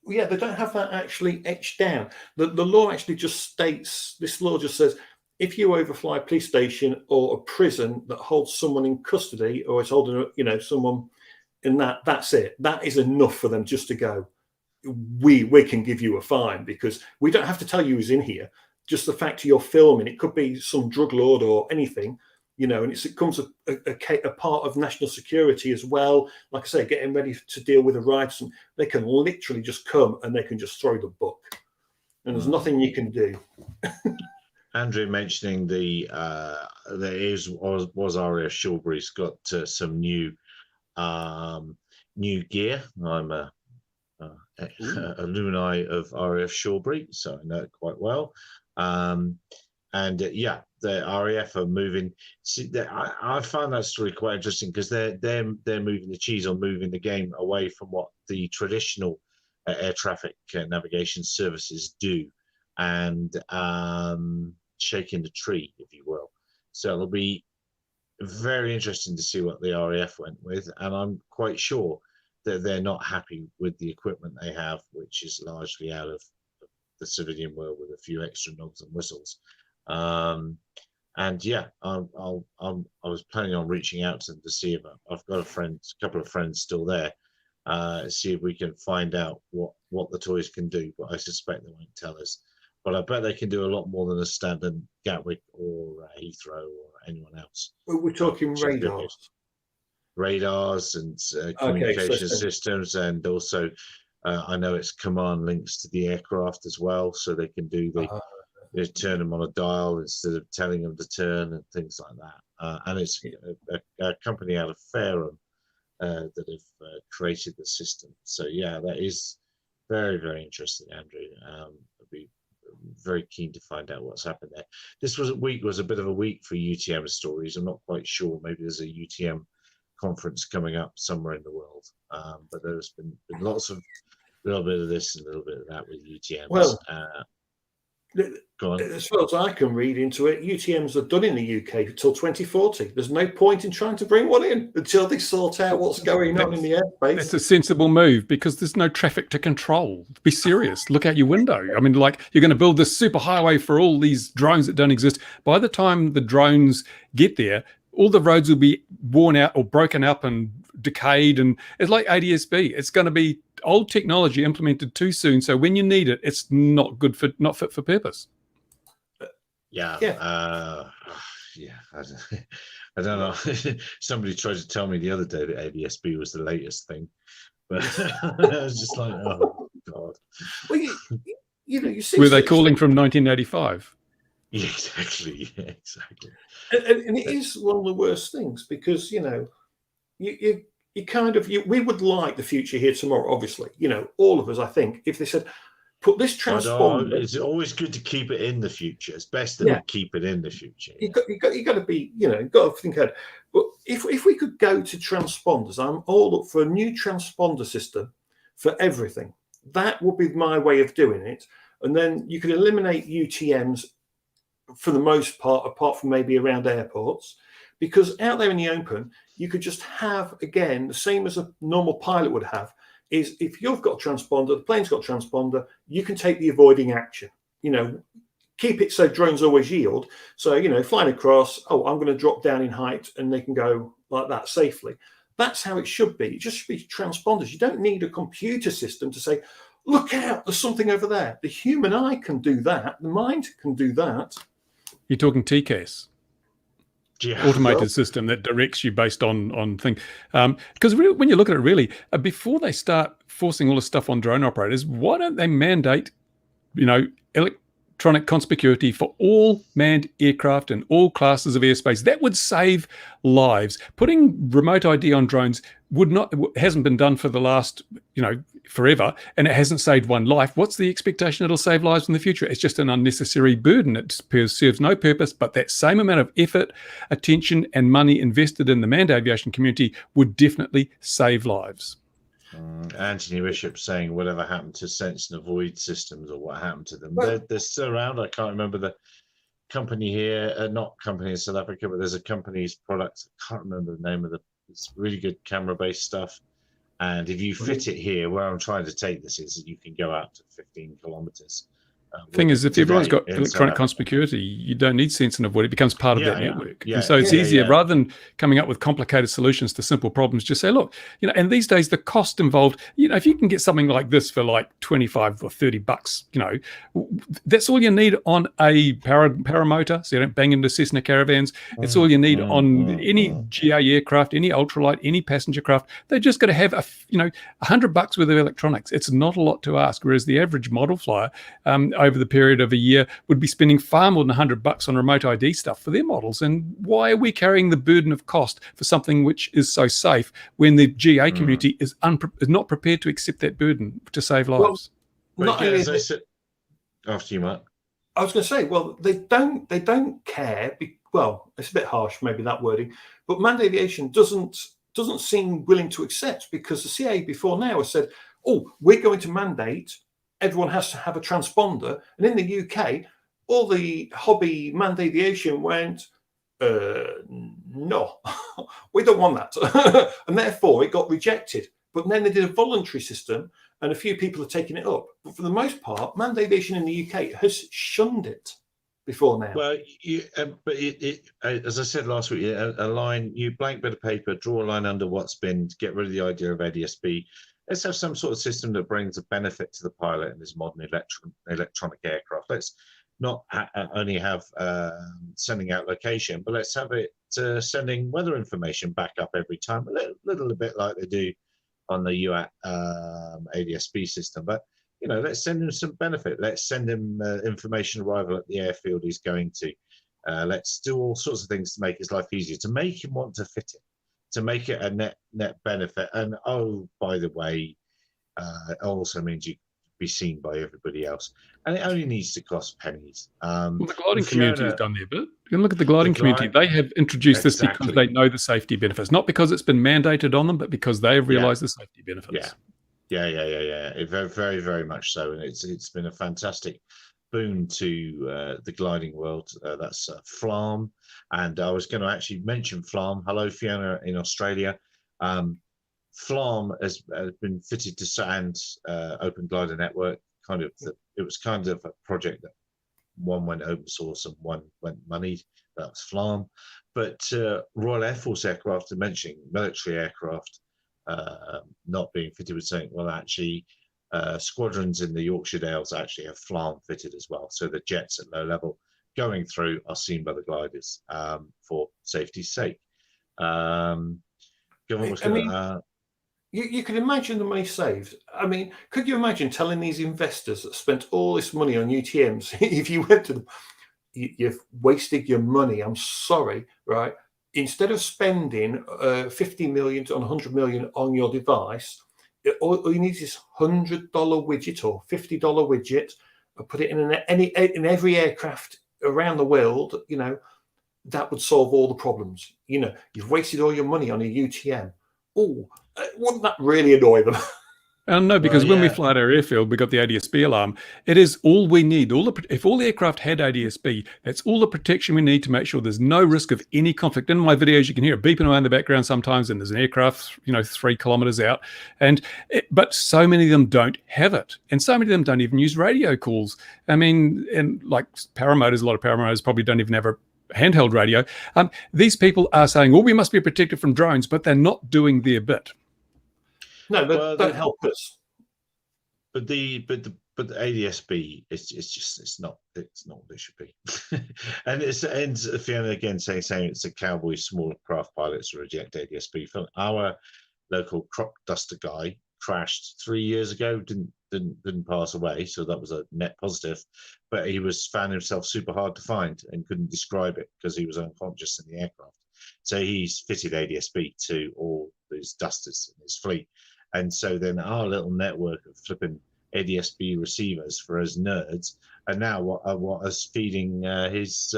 D: Yeah, they don't have that actually etched down. The law actually just states, this law just says, if you overfly a police station or a prison that holds someone in custody, or is holding, someone in that's it. That is enough for them just to go, we can give you a fine, because we don't have to tell you who's in here. Just the fact you're filming, it could be some drug lord or anything, and it comes a part of national security as well. Like I say, getting ready to deal with a riot, they can literally just come and they can just throw the book, and there's nothing you can do.
A: Andrew mentioning was RAF Shawbury's got some new gear. I'm a alumni of RAF Shawbury, so I know it quite well. The RAF are moving. See, I found that story quite interesting, because they're moving the cheese on moving the game away from what the traditional air traffic navigation services do, and shaking the tree, if you will. So it'll be very interesting to see what the RAF went with, and I'm quite sure that they're not happy with the equipment they have, which is largely out of the civilian world with a few extra knobs and whistles. I was planning on reaching out to them to see if I've got a couple of friends still there, see if we can find out what the toys can do, but I suspect they won't tell us. But I bet they can do a lot more than a standard Gatwick or Heathrow or anyone else.
D: We're talking
A: radars and communication systems, and also I know it's command links to the aircraft as well, so they can do they turn them on a dial instead of telling them to turn and things like that. And it's a company out of Fareham that have created the system. So yeah, that is very, very interesting, Andrew. I'd be very keen to find out what's happened there. This was a bit of a week for UTM stories. I'm not quite sure. Maybe there's a UTM conference coming up somewhere in the world, but there's been lots of little bit of this and a little bit of that with UTMs.
D: Well,
A: go on.
D: As far as I can read into it, UTMs are done in the UK until 2040. There's no point in trying to bring one in until they sort out what's going on in the airspace.
B: That's a sensible move, because there's no traffic to control. Be serious. Look out your window. I mean, like, you're going to build this super highway for all these drones that don't exist. By the time the drones get there, all the roads will be worn out or broken up and decayed, and it's like ADS-B. It's going to be old technology implemented too soon, so when you need it, it's not fit for purpose.
A: I don't know. Somebody tried to tell me the other day that ADS-B was the latest thing, but I was just like, oh god.
D: Well, you see,
B: were they calling from 1985?
A: Yeah, exactly.
D: And it is one of the worst things, because you we would like the future here tomorrow, obviously, all of us. I think if they said, put this transponder,
A: it's always good to keep it in the future. It's best that we keep it in the future.
D: You got to be, got to think ahead. But if we could go to transponders, I'm all up for a new transponder system for everything. That would be my way of doing it. And then you could eliminate UTMs for the most part, apart from maybe around airports, because out there in the open, you could just have, again, the same as a normal pilot would have, is if you've got a transponder, the plane's got a transponder, you can take the avoiding action, keep it so drones always yield. So, flying across, I'm going to drop down in height, and they can go like that safely. That's how it should be. It just should be transponders. You don't need a computer system to say, look out, there's something over there. The human eye can do that. The mind can do that.
B: You're talking TCAS, automated system that directs you based on things. Because when you look at it, really, before they start forcing all this stuff on drone operators, why don't they mandate, electronic conspicuity for all manned aircraft and all classes of airspace? That would save lives. Putting remote ID on drones hasn't been done for the last, forever, and it hasn't saved one life. What's the expectation it'll save lives in the future? It's just an unnecessary burden. It serves no purpose, but that same amount of effort, attention, and money invested in the manned aviation community would definitely save lives.
A: Anthony Bishop saying whatever happened to sense and avoid systems, or what happened to them.
D: Well,
A: They're still around. I can't remember the company here, not company in South Africa, but there's a company's products. I can't remember the name of it's really good camera-based stuff. And if you fit it here, where I'm trying to take this is that you can go out to 15 kilometers.
B: Thing is, if everyone's got
A: in
B: electronic conspicuity, you don't need sense and avoid. It becomes part of that network.
A: Yeah,
B: and so it's easier, rather than coming up with complicated solutions to simple problems, just say, look, and these days the cost involved, if you can get something like this for like 25 or 30 bucks, that's all you need on a paramotor, so you don't bang into Cessna Caravans. It's all you need on any GA aircraft, any ultralight, any passenger craft. They're just got to have $100 worth of electronics. It's not a lot to ask, whereas the average model flyer, over the period of a year, would be spending far more than $100 on remote ID stuff for their models. And why are we carrying the burden of cost for something which is so safe when the GA community is not prepared to accept that burden to save lives?
A: Well, as I said, after you, Mark.
D: I was going to say, well, they don't care. Well, it's a bit harsh, maybe that wording, but manned aviation doesn't seem willing to accept, because the CAA before now has said, oh, we're going to mandate everyone has to have a transponder. And in the UK, all the hobby manned aviation went, no, we don't want that. And therefore it got rejected. But then they did a voluntary system, and a few people are taking it up. But for the most part, manned aviation in the UK has shunned it before now.
A: Well, but as I said last week, a line, you blank bit of paper, draw a line under what's been, get rid of the idea of ADSB. Let's have some sort of system that brings a benefit to the pilot in this modern electronic aircraft. Let's not only have sending out location, but let's have it sending weather information back up every time, a little bit like they do on the UAT ADSB system. But let's send him some benefit. Let's send him information arrival at the airfield he's going to. Let's do all sorts of things to make his life easier, to make him want to fit it, to make it a net benefit. And by the way, it also means you be seen by everybody else, and it only needs to cost pennies.
B: Well, the gliding community has done their bit. You can look at the gliding community. They have introduced this because they know the safety benefits, not because it's been mandated on them, but because they have realized the safety benefits.
A: Yeah. Very, very, very much so. And it's been a fantastic boon to the gliding world. That's FLARM. And I was going to actually mention FLARM. Hello, Fiona in Australia. FLARM has been fitted to SAN's Open Glider Network. It was kind of a project that one went open source and one went money. That was FLARM. But Royal Air Force aircraft are mentioning military aircraft not being fitted with saying, well, actually, squadrons in the Yorkshire Dales actually have FLARM fitted as well. So the jets at low level going through are seen by the gliders for safety's sake.
D: You can imagine the money saved. I mean, could you imagine telling these investors that spent all this money on UTMs, if you went to them, you've wasted your money, I'm sorry, right? Instead of spending 50 million to 100 million on your device, all you need is this $100 widget or $50 widget, or put it in every aircraft around the world, that would solve all the problems. You've wasted all your money on a UTM. Oh, wouldn't that really annoy them?
B: No, because when we fly at our airfield, we got the ADSB alarm. It is all we need. If all the aircraft had ADSB, that's all the protection we need to make sure there's no risk of any conflict. In my videos, you can hear it beeping away in the background sometimes, and there's an aircraft, 3 kilometers out. But so many of them don't have it, and so many of them don't even use radio calls. I mean, and like paramotors, a lot of paramotors probably don't even have a handheld radio. These people are saying, well, we must be protected from drones, but they're not doing their bit.
D: No, but don't help us.
A: But the ADSB it's not what it should be. And it ends Fiona again saying it's a cowboy small craft pilots reject ADSB. Our local crop duster guy crashed 3 years ago, didn't pass away, so that was a net positive. But he found himself super hard to find and couldn't describe it because he was unconscious in the aircraft. So he's fitted ADSB to all these dusters in his fleet. And so then our little network of flipping ADSB receivers for us nerds are now what is feeding his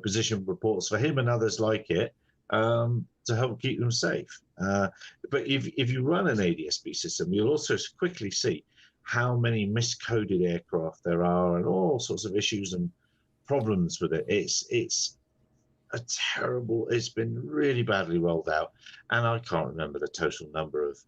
A: position reports for him and others like it to to help keep them safe. But if you run an ADS-B system, you'll also quickly see how many miscoded aircraft there are and all sorts of issues and problems with it. It's a terrible. It's been really badly rolled out, and I can't remember the total number of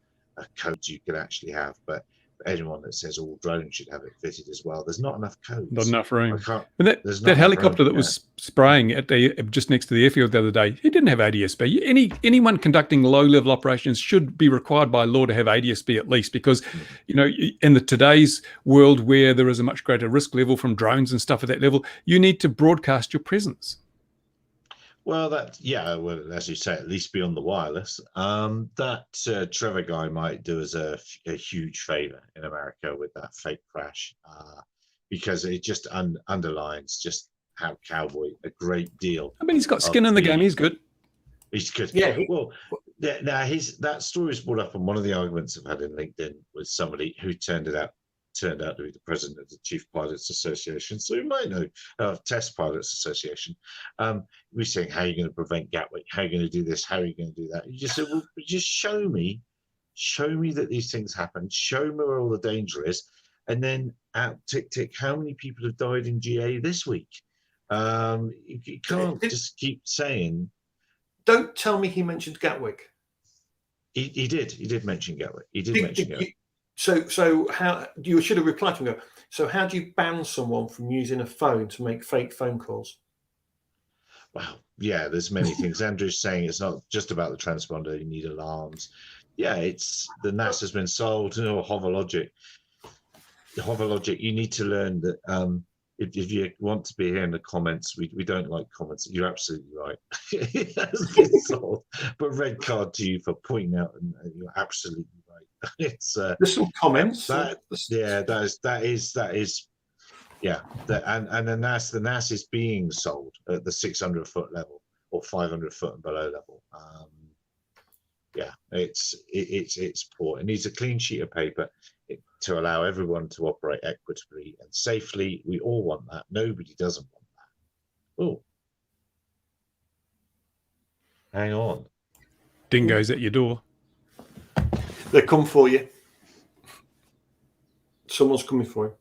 A: codes you can actually have, but anyone that says all drones should have it fitted as well, there's not enough codes.
B: Not enough room.
A: And
B: that helicopter that was spraying at just next to the airfield the other day, it didn't have ADS-B. Anyone conducting low-level operations should be required by law to have ADS-B at least, because in today's world where there is a much greater risk level from drones and stuff at that level, you need to broadcast your presence.
A: Well, as you say, at least be on the wireless. That Trevor guy might do us a huge favor in America with that fake crash, because it just underlines just how Cowboy a great deal.
B: I mean, he's got skin in the game. He's good.
A: He's good.
D: Yeah.
A: Well, now that story was brought up on one of the arguments I've had in LinkedIn with somebody who turned out to be the president of the Chief Pilots Association, so you might know Test Pilots Association. We're saying, how are you going to prevent Gatwick? How are you going to do this? How are you going to do that? You just said, well, just show me that these things happen. Show me where all the danger is, and then tick, how many people have died in GA this week? You can't just keep saying.
D: Don't tell me he mentioned Gatwick.
A: He did mention Gatwick. He did mention Gatwick.
D: So how you should have replied to him. So how do you ban someone from using a phone to make fake phone calls?
A: Well, yeah, there's many things. Andrew's saying it's not just about the transponder. You need alarms. Yeah, it's the NAS has been sold. HoverLogic. You need to learn that. If you want to be here in the comments, we don't like comments. You're absolutely right. It has been sold, but red card to you for pointing out, and you're absolutely right. It's
D: there's some comments.
A: And the NAS is being sold at the 600-foot level or 500-foot and below level. It's poor. It needs a clean sheet of paper to allow everyone to operate equitably and safely. We all want that. Nobody doesn't want that. Oh, hang on.
B: Dingo's at your door.
D: They come for you. Someone's coming for you.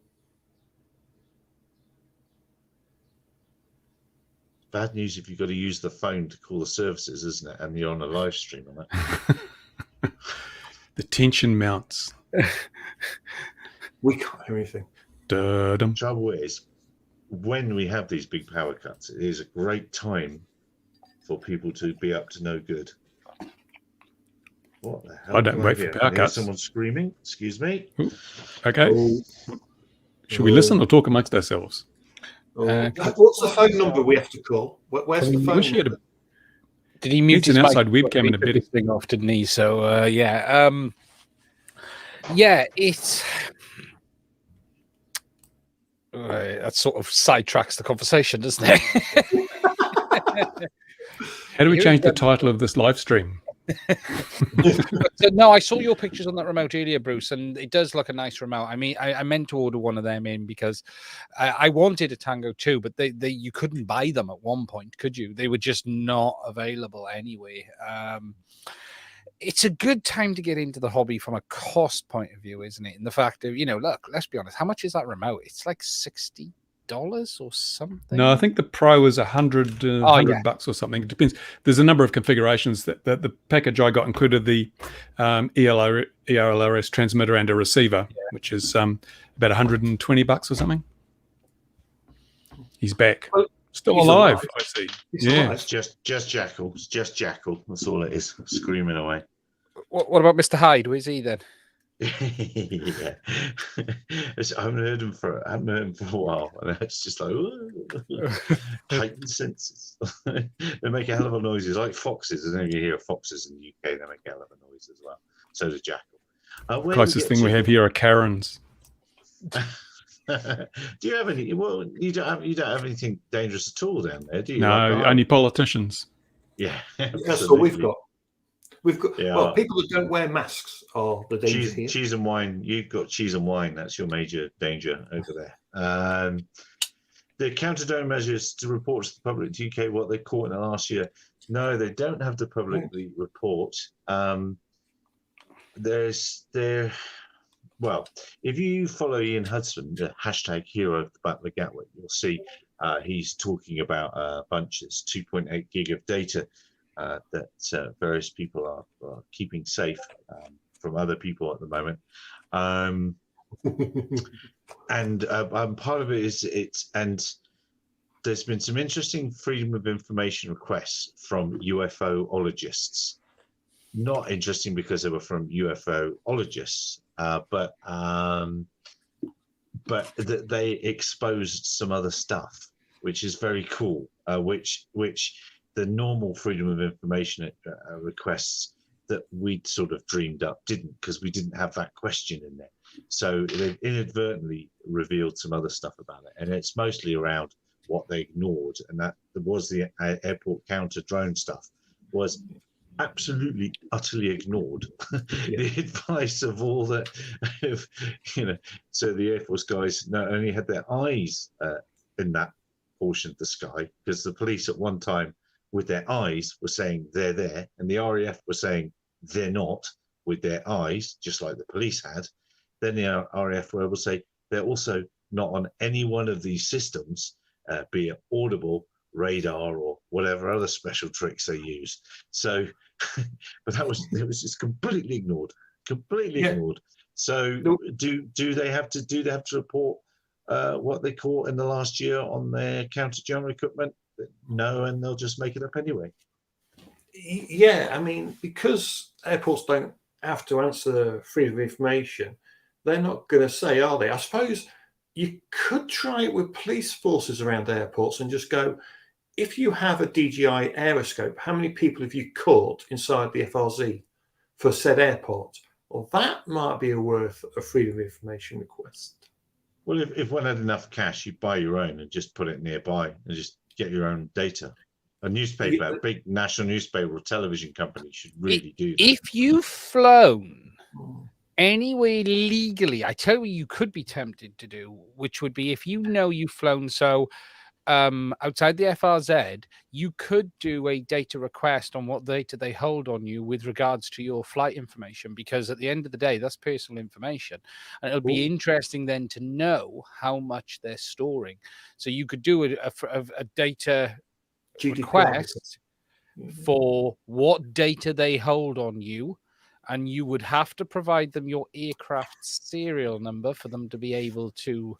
A: Bad news if you've got to use the phone to call the services, isn't it? And you're on a live stream on that.
B: The tension mounts.
D: We can't hear anything.
A: The trouble is, when we have these big power cuts, it is a great time for people to be up to no good. What the hell?
B: I don't wait for power cuts.
A: Someone screaming. Excuse me.
B: Ooh. Okay. Should we listen or talk amongst ourselves?
D: What's the phone number we have to call? Where's the phone number?
C: Did he mute his
B: an outside
C: mic?
B: webcam in a bit?
C: Thing off, didn't he? So it's that sort of sidetracks the conversation, doesn't it?
B: How do we change the title of this live stream?
C: No, I saw your pictures on that remote earlier, Bruce, and it does look a nice remote. I mean, I meant to order one of them in because I wanted a Tango 2, but they you couldn't buy them at one point, could you? They were just not available anyway. It's a good time to get into the hobby from a cost point of view, isn't it? And the fact of, look, let's be honest, how much is that remote? It's like $60 or something.
B: No, I think the Pro is $100 bucks or something. It depends. There's a number of configurations that the package I got included the ELRS transmitter and a receiver, which is about $120 or something. He's back.
D: Well,
B: still
D: he's
B: alive. I see.
A: It's just Jackal. It's just Jackal. That's all it is. Screaming away.
C: What about Mr. Hyde? Where's he then?
A: Yeah. I haven't heard him for a while, and it's just like heightened senses. They make a hell of a noises, like foxes. I know you hear foxes in the UK; they make a hell of a noise as well. So does Jackal.
B: Closest thing we have here are Karens.
A: Do you have any? Well, you don't have anything dangerous at all down there, do you?
B: No, only politicians.
A: Yeah,
D: that's what we've got. Well, people that don't wear masks are the danger here.
A: Cheese and wine. You've got cheese and wine. That's your major danger over there. the counter-drone measures to report to the public to UK what they caught in the last year. No, they don't have to publicly report. Well, if you follow Ian Hudson, the hashtag hero of the Battle of Gatwick, you'll see he's talking about a bunch. It's 2.8 gig of data that various people are keeping safe from other people at the moment. And part of it is there's been some interesting freedom of information requests from UFOologists. Not interesting because they were from UFOologists, but they exposed some other stuff, which is very cool. Which the normal freedom of information requests that we'd sort of dreamed up didn't, because we didn't have that question in there. So they've inadvertently revealed some other stuff about it, and it's mostly around what they ignored, and that was the airport counter drone stuff was absolutely utterly ignored. The advice of all that, so the Air Force guys not only had their eyes in that portion of the sky, because the police at one time with their eyes were saying they're there, and the RAF were saying they're not with their eyes, just like the police had. Then the RAF will say they're also not on any one of these systems, be it audible, radar, or whatever other special tricks they use. So, but it was just completely ignored, ignored. So, do they have to report what they caught in the last year on their counter-drone equipment? No, and they'll just make it up anyway.
D: Yeah, I mean, because airports don't have to answer freedom of information, they're not going to say, are they? I suppose you could try it with police forces around airports and just go, if you have a DJI aeroscope, how many people have you caught inside the FRZ for said airport? Well, that might be worth a freedom of information request.
A: Well, if one had enough cash, you'd buy your own and just put it nearby and just get your own data. A newspaper, a big national newspaper or television company should really do that.
C: If you've flown anywhere legally, I tell you could be tempted to do, which would be if you've flown outside the FRZ, you could do a data request on what data they hold on you with regards to your flight information, because at the end of the day, that's personal information. And it'll be interesting then to know how much they're storing. So you could do a data request for what data they hold on you, and you would have to provide them your aircraft serial number for them to be able to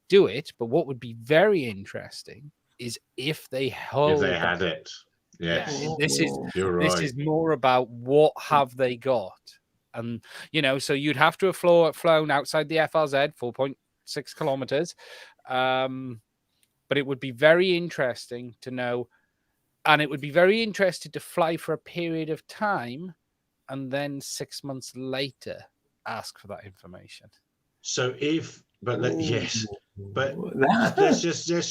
C: do it. But what would be very interesting is if they
A: had it. Yes.
C: Yeah, this is more about what have they got. And so you'd have to have flown outside the FRZ 4.6 kilometers. But it would be very interesting to know, and it would be very interesting to fly for a period of time and then 6 months later ask for that information.
A: So let's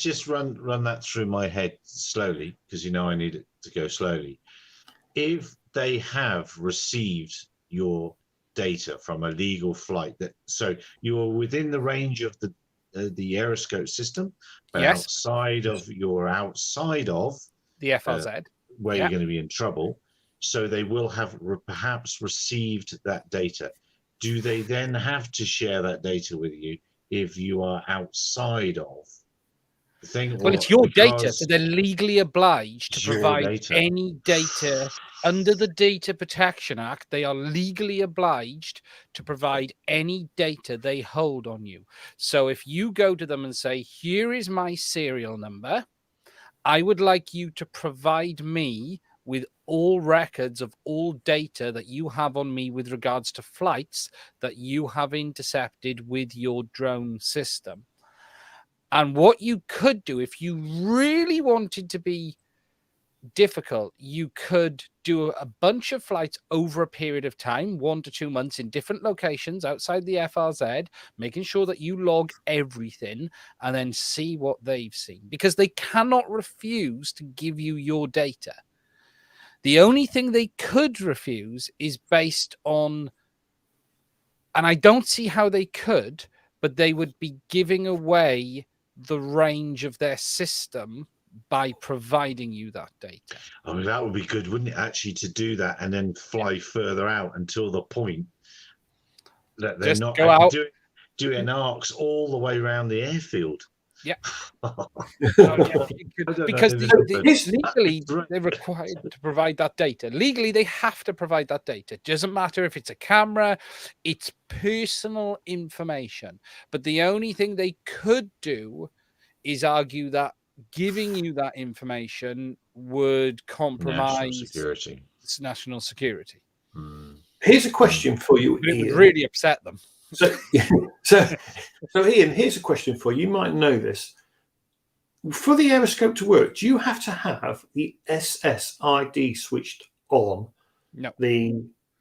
A: just run that through my head slowly, because I need it to go slowly. If they have received your data from a legal flight, so you are within the range of the aeroscope system, but outside of
C: the FRZ,
A: where you're going to be in trouble. So they will have perhaps received that data. Do they then have to share that data with you if you are outside of the thing?
C: Well, it's your data, so they're legally obliged to provide any data under the Data Protection Act. They are legally obliged to provide any data they hold on you. So if you go to them and say, here is my serial number, I would like you to provide me with all records of all data that you have on me with regards to flights that you have intercepted with your drone system. And what you could do, if you really wanted to be difficult, you could do a bunch of flights over a period of time, 1 to 2 months, in different locations outside the FRZ, making sure that you log everything and then see what they've seen, because they cannot refuse to give you your data. The only thing they could refuse is based on, and I don't see how they could, but they would be giving away the range of their system by providing you that data.
A: I mean, that would be good, wouldn't it, actually, to do that and then fly further out until the point that they're
C: Just
A: not
C: go out.
A: doing arcs all the way around the airfield.
C: Yeah.
A: Because
C: legally they're required to provide that data. Legally, they have to provide that data. It doesn't matter if it's a camera, it's personal information. But the only thing they could do is argue that giving you that information would compromise national security.
D: Here's a question for you,
C: But it
D: Ian.
C: would really upset them.
D: So Ian, here's a question for you. You might know this. For the Aeroscope to work, do you have to have the SSID switched on?
C: No.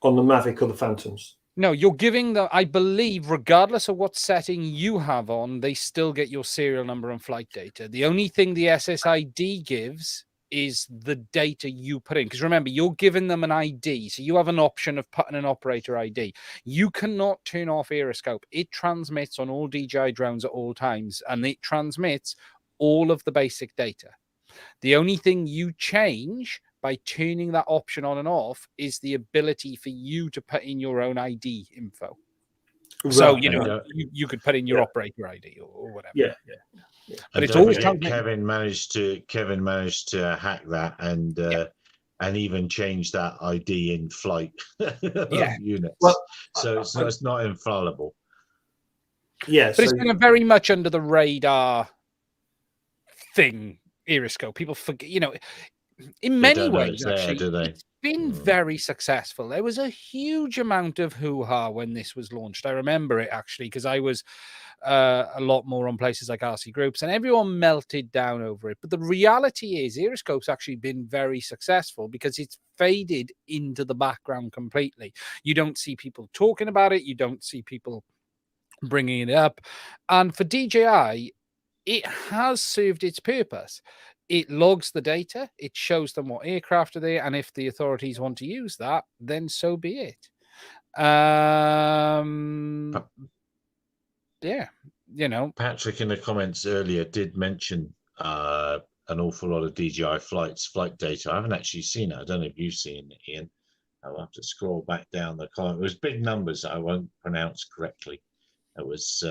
D: On the Mavic or the Phantoms?
C: No, you're giving the, I believe, regardless of what setting you have on, they still get your serial number and flight data. The only thing the SSID gives is the data you put in. Because remember, you're giving them an ID. So you have an option of putting an operator ID. You cannot turn off Aeroscope. It transmits on all DJI drones at all times, and it transmits all of the basic data. The only thing you change by turning that option on and off is the ability for you to put in your own ID info. Right. So, you could put in your operator ID or whatever.
D: Yeah.
C: But it's always
A: Kevin managed to hack that and even change that ID in flight units. Well, so it's not infallible.
C: Yeah, but it's been a very much under the radar thing, Aeroscope. People forget, in many ways, actually, it's been very successful. There was a huge amount of hoo-ha when this was launched. I remember it, actually, because I was a lot more on places like RC Groups, and everyone melted down over it. But the reality is Aeroscope's actually been very successful because it's faded into the background completely. You don't see people talking about it. You don't see people bringing it up. And for DJI, it has served its purpose. It logs the data. It shows them what aircraft are there. And if the authorities want to use that, then so be it.
A: Patrick in the comments earlier did mention an awful lot of DJI flight data. I haven't actually seen it. I don't know if you've seen it, Ian. I'll have to scroll back down the comment. It was big numbers that I won't pronounce correctly. It was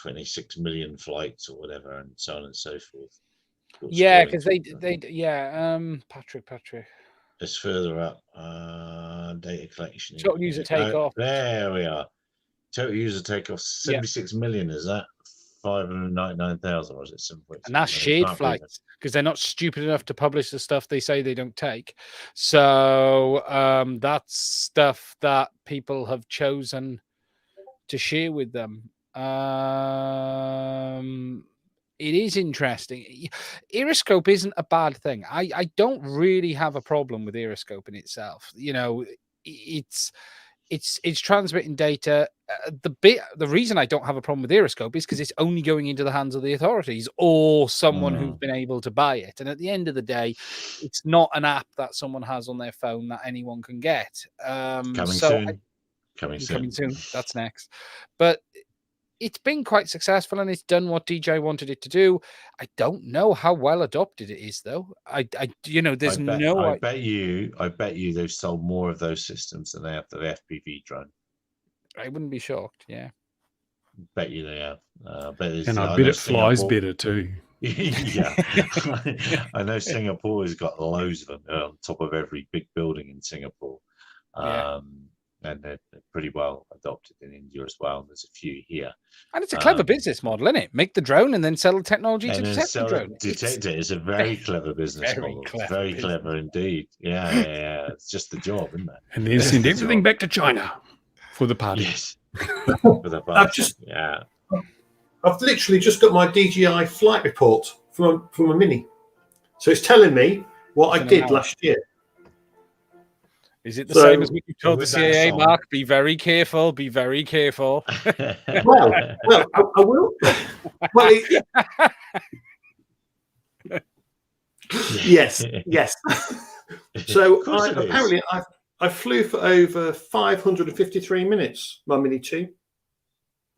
A: 26 million flights or whatever, and so on and so forth.
C: Yeah, because Patrick.
A: It's further up. Data collection.
C: Total user takeoff.
A: There we are. Total user takeoff. 76 million. Is that 599,000, or is it 7.6?
C: And that's shared flights because they're not stupid enough to publish the stuff they say they don't take. So that's stuff that people have chosen to share with them. It is interesting. Aeroscope isn't a bad thing. I don't really have a problem with Aeroscope in itself. It's transmitting data. The reason I don't have a problem with Aeroscope is because it's only going into the hands of the authorities or someone who's been able to buy it. And at the end of the day, it's not an app that someone has on their phone that anyone can get. Coming soon. That's next. But it's been quite successful and it's done what DJI wanted it to do. I don't know how well adopted it is, though. I bet you they've sold more of those systems than they have the FPV drone. I wouldn't be shocked. Yeah.
A: Bet you they have.
B: I bet it flies better too.
A: Yeah. I know Singapore has got loads of them on top of every big building in Singapore. And they're pretty well adopted in India as well. There's a few here.
C: And it's a clever business model, isn't it? Make the drone and then sell the technology to detect the drone.
A: Detect it. It's a very clever business model. Very clever indeed. Yeah. It's just the job, isn't it?
B: And then send everything back to China for the party.
A: Yes. For the party.
D: I've literally just got my DJI flight report from a Mini. So it's telling me what I did last year.
C: Is it the same as what you told the CIA, Mark? Be very careful. Be very careful.
D: well, I will. Well, yes. So I flew for over 553 minutes, my Mini 2.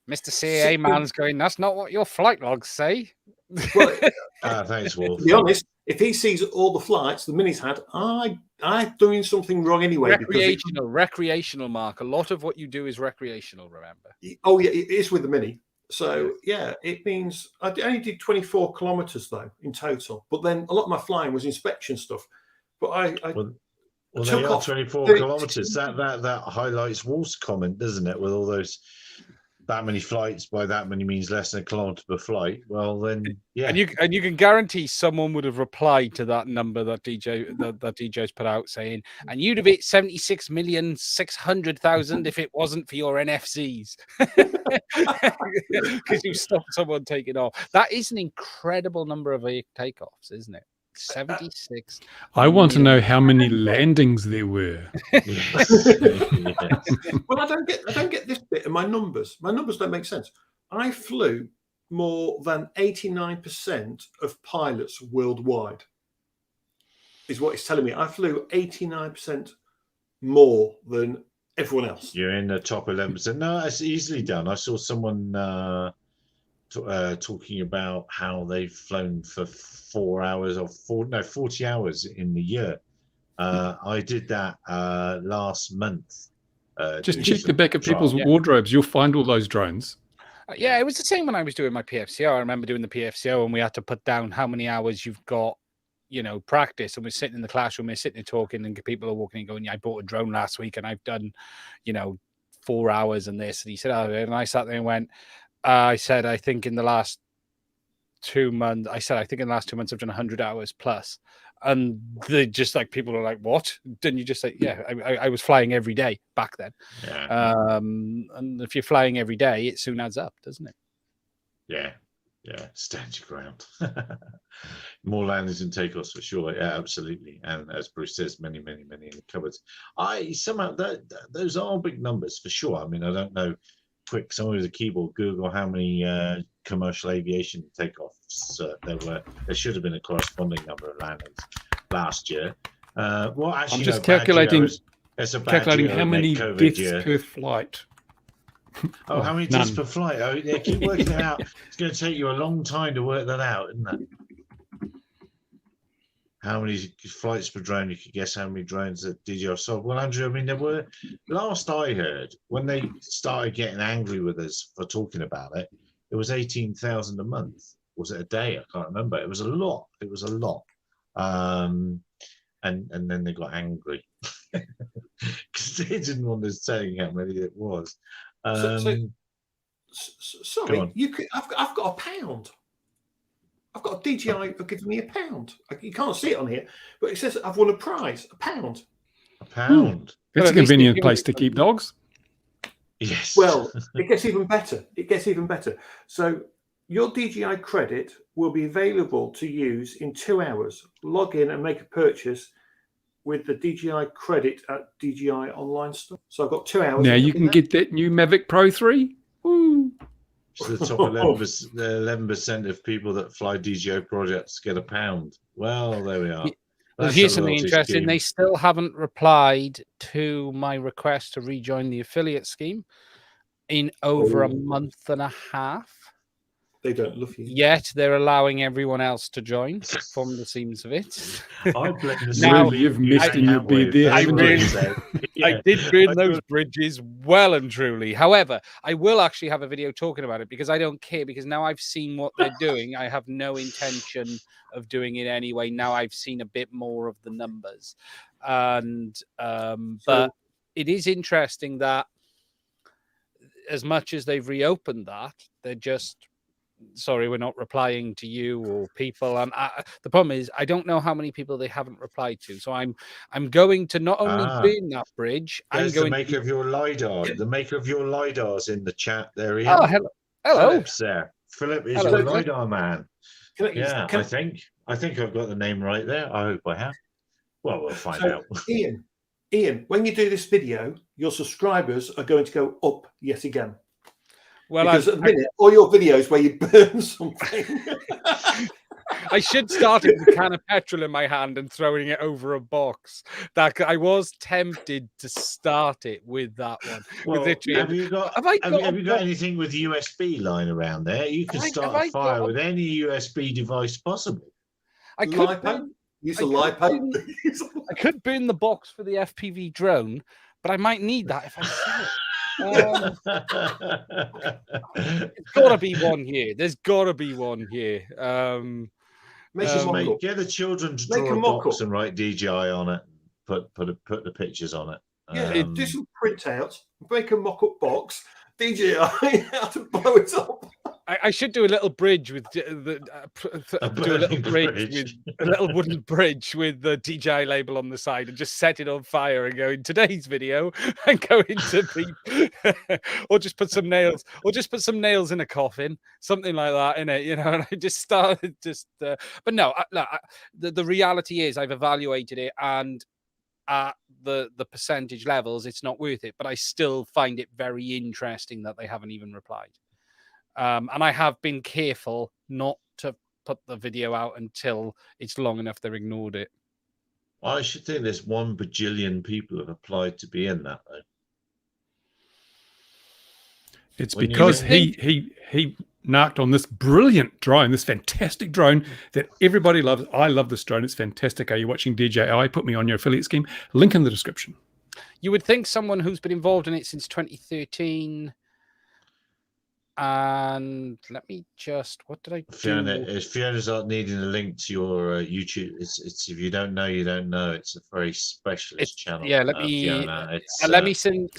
C: Mr. CAA man's going, that's not what your flight logs say.
D: Well,
A: thanks, Wolf.
D: to be honest, if he sees all the flights the Mini's had, I'm doing something wrong anyway.
C: Recreational, Mark. A lot of what you do is recreational, remember?
D: Oh, yeah, it is with the Mini. So, yeah, it means I only did 24 kilometers, though, in total. But then a lot of my flying was inspection stuff. But
A: Well, they
D: took
A: are
D: off
A: 24
D: 30
A: kilometers. That highlights Wolf's comment, doesn't it? With all those that many flights by that many means less than a kilometer per flight. Well, then, yeah.
C: And you can guarantee someone would have replied to that number that DJ's put out saying, and you'd have hit 76,600,000 if it wasn't for your NFCs. Because you stopped someone taking off. That is an incredible number of takeoffs, isn't it? 76.
B: I want to know how many landings there were.
D: Well, I don't get this bit in my numbers. My numbers don't make sense. I flew more than 89% of pilots worldwide, is what it's telling me. I flew 89% more than everyone else.
A: You're in the top 11%. No, that's easily done. I saw someone talking about how they've flown for 4 hours or 40 hours in the year. I did that last month.
B: Just check the back of people's wardrobes. You'll find all those drones.
C: Yeah, it was the same when I was doing my PFCO. I remember doing the PFCO and we had to put down how many hours you've got, practice. And we're sitting in the classroom, we're sitting and talking, and people are walking and going, yeah, I bought a drone last week and I've done, 4 hours and this. And he said, oh, and I sat there and went, I said, I think in the last 2 months, I think in the last 2 months I've done 100 hours plus. And they just people are like, what? Didn't you just say, yeah, I was flying every day back then.
A: Yeah.
C: And if you're flying every day, it soon adds up, doesn't it?
A: Yeah. Stand your ground. More landings and takeoffs for sure. Yeah, absolutely. And as Bruce says, many in the cupboards. Somehow those are big numbers for sure. I mean, I don't know. Quick, someone with a keyboard, Google how many commercial aviation takeoffs there were. There should have been a corresponding number of landings last year. Well, actually,
B: I'm just calculating
A: how
B: many deaths per flight.
A: Oh, how many deaths per flight? Oh, yeah, keep working it out. It's going to take you a long time to work that out, isn't it? How many flights per drone? You could guess how many drones that DJI sold. Well, Andrew, I mean, there were, last I heard, when they started getting angry with us for talking about it, it was 18,000 a month. Was it a day? I can't remember. It was a lot. And then they got angry because they didn't want us saying how many it was.
D: Sorry, I've got a pound. I've got a DJI for giving me a pound. You can't see it on here, but it says I've won a prize, a pound.
A: A pound?
B: That's a convenient place to keep dogs.
A: Yes.
D: Well, it gets even better. So your DJI credit will be available to use in 2 hours. Log in and make a purchase with the DJI credit at DJI Online Store. So I've got 2 hours.
B: Now you can get that new Mavic Pro 3. Woo.
A: So the top 11% of people that fly DJI projects get a pound. Well, there we are.
C: Well, here's something interesting. Scheme. They still haven't replied to my request to rejoin the affiliate scheme in over a month and a half.
D: They don't love you.
C: Yet they're allowing everyone else to join, from the seams of it.
A: I blame the
B: now you've missed in your bed there.
C: I did burn those bridges well and truly. However, I will actually have a video talking about it because I don't care, because now I've seen what they're doing. I have no intention of doing it anyway. Now I've seen a bit more of the numbers. And but it is interesting that as much as they've reopened that, they're just sorry, we're not replying to you or people. And the problem is, I don't know how many people they haven't replied to. So I'm going to not only burn that bridge.
A: There's the maker of your LiDAR. The maker of your LiDAR's in the chat there.
C: Oh, hello.
A: Philip's there. Philip is your LiDAR man. I think I've got the name right there. I hope I have. Well, we'll find out.
D: Ian, when you do this video, your subscribers are going to go up yet again. Well, because at the minute, all your videos where you burn something.
C: I should start it with a can of petrol in my hand and throwing it over a box. That I was tempted to start it with that one.
A: Well, have you got anything with USB lying around there? You can start a fire with any USB device possible.
C: I could burn the box for the FPV drone, but I might need that if I sell it. There's got to be one here. There's got to be one here.
A: Get the children to draw a box and write DJI on it. Put the pictures on it.
D: Yeah, do some printouts. Make a mock-up box. DJI how to blow it up.
C: I should do a little bridge with a little wooden bridge with the DJI label on the side and just set it on fire and go in today's video and go into beep. Or just put some nails in a coffin, something like that in it, and I just started but no, the reality is I've evaluated it, and at the percentage levels, it's not worth it, but I still find it very interesting that they haven't even replied. And I have been careful not to put the video out until it's long enough they've ignored it.
A: I should think there's 1 bajillion people have applied to be in that, though.
B: It's because he narked on this brilliant drone, this fantastic drone that everybody loves. I love this drone. It's fantastic. Are you watching DJI? Put me on your affiliate scheme. Link in the description.
C: You would think someone who's been involved in it since 2013. And let me just, what did I do?
A: Fiona's not needing a link to your YouTube. It's if you don't know, you don't know. It's a very specialist channel.
C: Yeah, let me send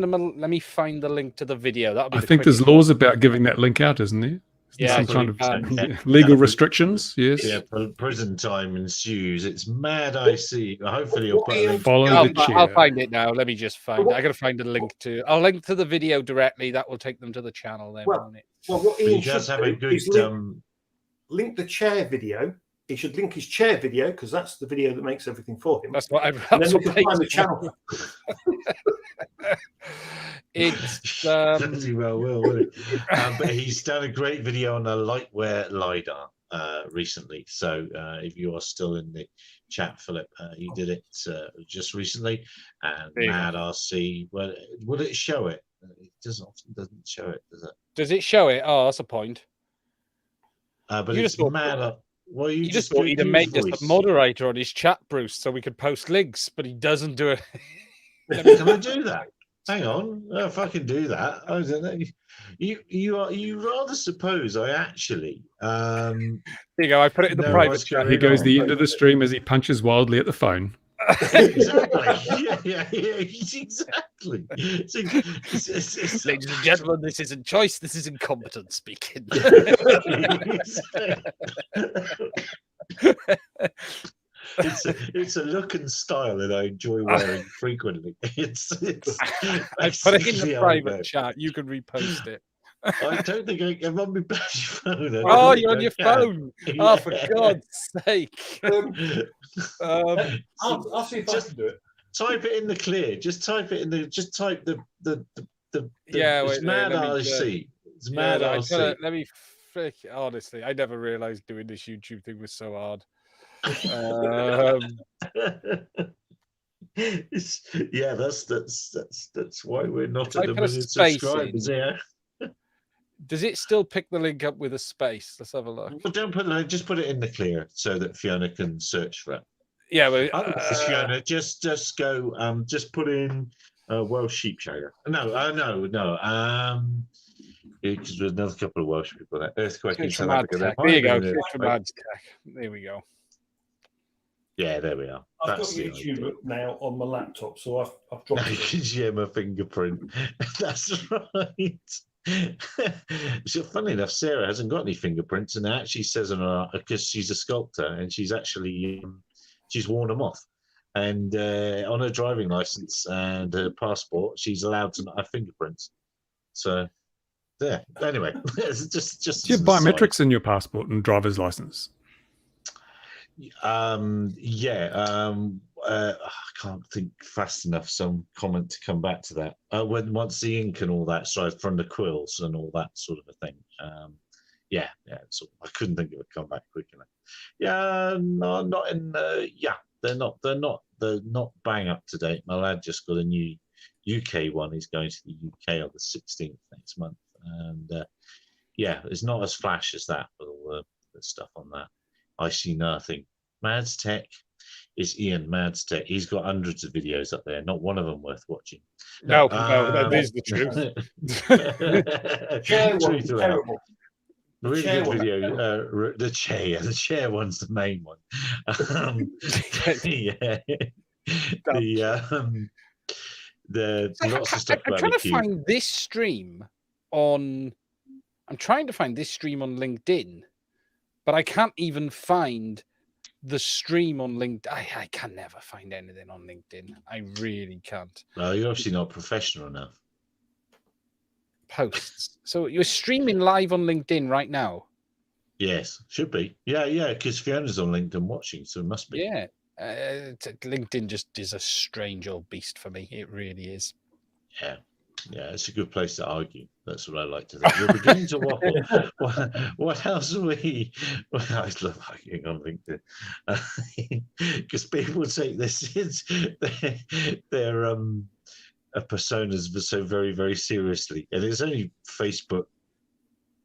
C: them let me find the link to the video. That'll be
B: I think there's laws about giving that link out, isn't there?
C: Yeah,
B: some kind of legal restrictions. Yes.
A: Yeah, prison time ensues. It's mad. I see. Hopefully, you'll put a link.
C: I'll find it now. Let me just find it. I got to find a link to. I'll link to the video directly. That will take them to the channel. Then, won't it?
D: Well, what Ian
A: does have a good
D: link the chair video. He should link his chair video because that's the video that makes everything for him.
C: That's what I've.
D: And then we can find the channel.
C: It's
A: bloody well will, won't it? But he's done a great video on a lightweight lidar recently. So if you are still in the chat, Philip, he did it just recently. And Mad RC, well, would it show it? It doesn't show it, does it?
C: Does it show it? Oh, that's a point.
A: But it's Mad. Well,
C: you just thought he'd have made us a moderator on his chat, Bruce, so we could post links, but he doesn't do it.
A: Can I do that? Hang on, if I can do that, I don't know. You rather suppose I actually.
C: There you go. I put it in the private chat.
B: Here goes the end of the stream as he punches wildly at the phone.
A: Exactly. Yeah, exactly.
C: Ladies and gentlemen, this isn't choice. This is incompetence speaking.
A: It's a look and style that I enjoy wearing frequently.
C: I put it in the private chat. You can repost it.
A: I don't think I can. I'm on my phone.
C: Oh, you're on your phone. Yeah. Oh, for God's sake.
D: I'll see if I can do it.
A: Type it in the clear. Just type it in the. Just type the.
C: Yeah,
A: it's Mad RC. It's Mad RC.
C: Let me. Honestly, I never realized doing this YouTube thing was so hard.
A: Yeah, that's why we're not at 1 million subscribers. Yeah.
C: Does it still pick the link up with a space? Let's have a look.
A: Well, don't put it. Just put it in the clear so that Fiona can search for it.
C: Yeah, well,
A: Fiona, just go. Just put in Welsh sheep shagger. No. Because there's another couple of Welsh people there. Earthquake in South Africa.
C: There you go. There we go.
A: Yeah, there we are.
D: I've got YouTube now on my laptop, so I've dropped it.
A: Yeah, my fingerprint. That's right. So funny enough, Sarah hasn't got any fingerprints, and it actually says on her, because she's a sculptor, and she's actually she's worn them off. And on her driving license and her passport, she's allowed to not have fingerprints. So there. Anyway, just.
B: Do you have biometrics in your passport and driver's license?
A: I can't think fast enough. Some comment to come back to that. Once the ink and all that started from the quills and all that sort of a thing. yeah. So I couldn't think of a comeback quick enough. Yeah, no, not in. Yeah, they're not bang up to date. My lad just got a new UK one. He's going to the UK on the 16th next month, and yeah, it's not as flash as that, but all the stuff on that. I see nothing. Mads Tech is Ian Mads Tech. He's got hundreds of videos up there. Not one of them worth watching.
C: No, that is the truth.
D: Chair one,
A: Truth
D: terrible.
A: Really
D: chair
A: good
D: one,
A: video. The chair one's the main one. Yeah. The lots of stuff
C: I'm
A: about
C: trying
A: the
C: to
A: cube.
C: find this stream on. I'm trying to find this stream on LinkedIn, but I can't even find the stream on LinkedIn. I can never find anything on LinkedIn. I really can't.
A: No, you're obviously not professional enough.
C: Posts. So you're streaming live on LinkedIn right now?
A: Yes, should be. Yeah, because Fiona's on LinkedIn watching, so it must be.
C: Yeah. LinkedIn just is a strange old beast for me. It really is.
A: Yeah, it's a good place to argue. That's what I like to think. We're beginning to waffle. What else are we? Well, I love arguing on LinkedIn because people take their personas so very, very seriously, and it's only Facebook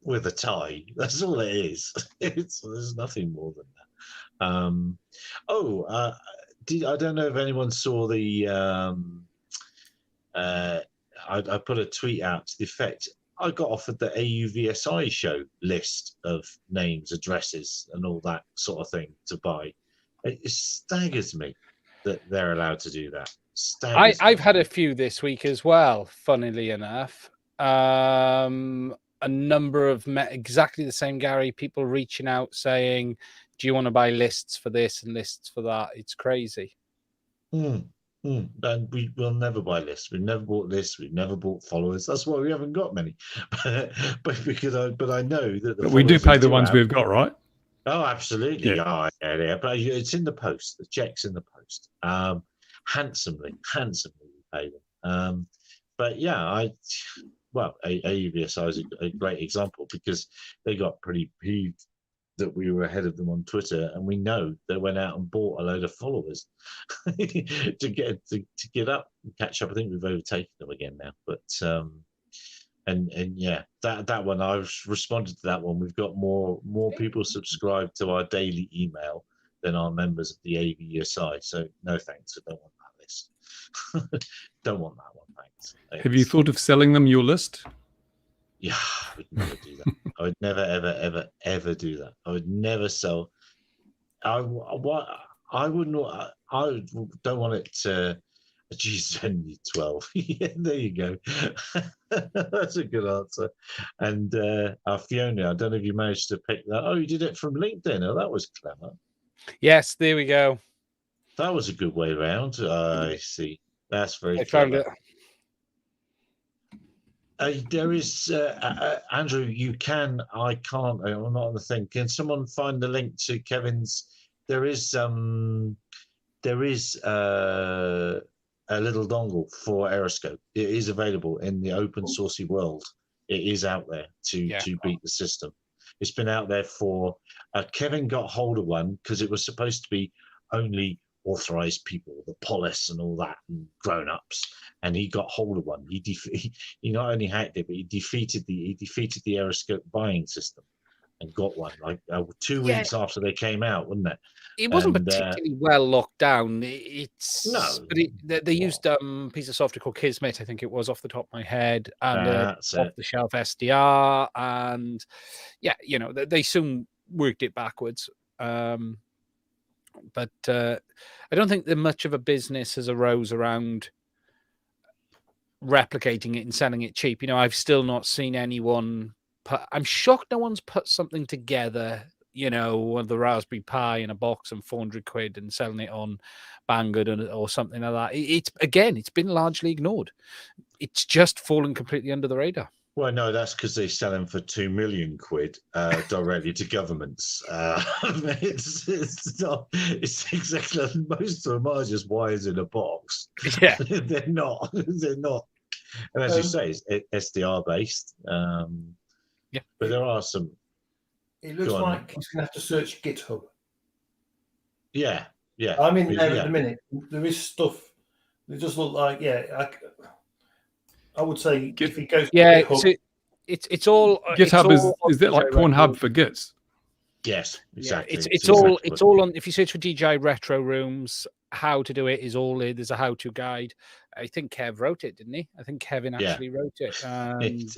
A: with a tie. That's all it is. There's nothing more than that. I don't know if anyone saw the. I put a tweet out to the effect I got offered the AUVSI show list of names, addresses, and all that sort of thing to buy. It staggers me that they're allowed to do that.
C: I've had a few this week as well, funnily enough. A number of exactly the same, Gary, people reaching out saying, do you want to buy lists for this and lists for that? It's crazy.
A: And we will never buy lists. We've never bought lists. We've never bought followers. That's why we haven't got many. but I know that.
B: But we do pay the ones we've got, right?
A: Oh, absolutely.
B: Yeah.
A: But it's in the post. The check's in the post. Handsomely we pay them. But yeah, AUVSI is a great example because they got pretty peeved that we were ahead of them on Twitter, and we know they went out and bought a load of followers to get up and catch up. I think we've overtaken them again now, but and yeah, that one I've responded to that one. We've got more people subscribed to our daily email than our members of the AVSI. So no thanks, I don't want that list. Don't want that one, thanks.
B: Have you thought of selling them your list?
A: Yeah, I would never do that. I would never, ever do that. I would never sell. I wouldn't. I don't want it to. Geez, only 12. Yeah, there you go. That's a good answer. And Fiona, I don't know if you managed to pick that. Oh, you did it from LinkedIn. Oh, that was clever.
C: Yes, there we go.
A: That was a good way around. I see. That's very clever.
C: Found it.
A: There is Andrew. You can. I can't. I'm not on the thing. Can someone find the link to Kevin's? There is a little dongle for Aeroscope. It is available in the open sourcey world. It is out there to beat the system. It's been out there for. Kevin got hold of one because it was supposed to be only authorized people, the polis and all that, and grown-ups. And he got hold of one. He not only hacked it, but he defeated the Aeroscope buying system and got one like 2 weeks after they came out, wasn't it?
C: It wasn't particularly well locked down. But they used a piece of software called Kismet, I think it was, off the top of my head, and off-the-shelf SDR, and they soon worked it backwards. But I don't think that much of a business has arose around replicating it and selling it cheap. I've still not seen anyone I'm shocked no one's put something together, the Raspberry Pi in a box and 400 quid and selling it on Banggood or something like that. It's been largely ignored. It's just fallen completely under the radar.
A: Well, no, that's because they sell them for 2 million quid directly to governments. It's not. It's exactly. Most of them are just wires in a box.
C: Yeah,
A: they're not. They're not. And as you say, it's SDR based. But there are some
D: It looks like he's going to have to search GitHub.
A: Yeah.
D: I'm in there at the minute. There is stuff. It does look like, I would say if he goes to GitHub,
C: so it's all
B: GitHub
C: it's all
B: is that like Pornhub for Gits?
A: Yes, exactly.
C: Yeah, it's all on. If you search for DJ Retro Rooms, how to do it is all there. There's a how-to guide. I think Kev wrote it, didn't he? I think Kevin actually wrote it. And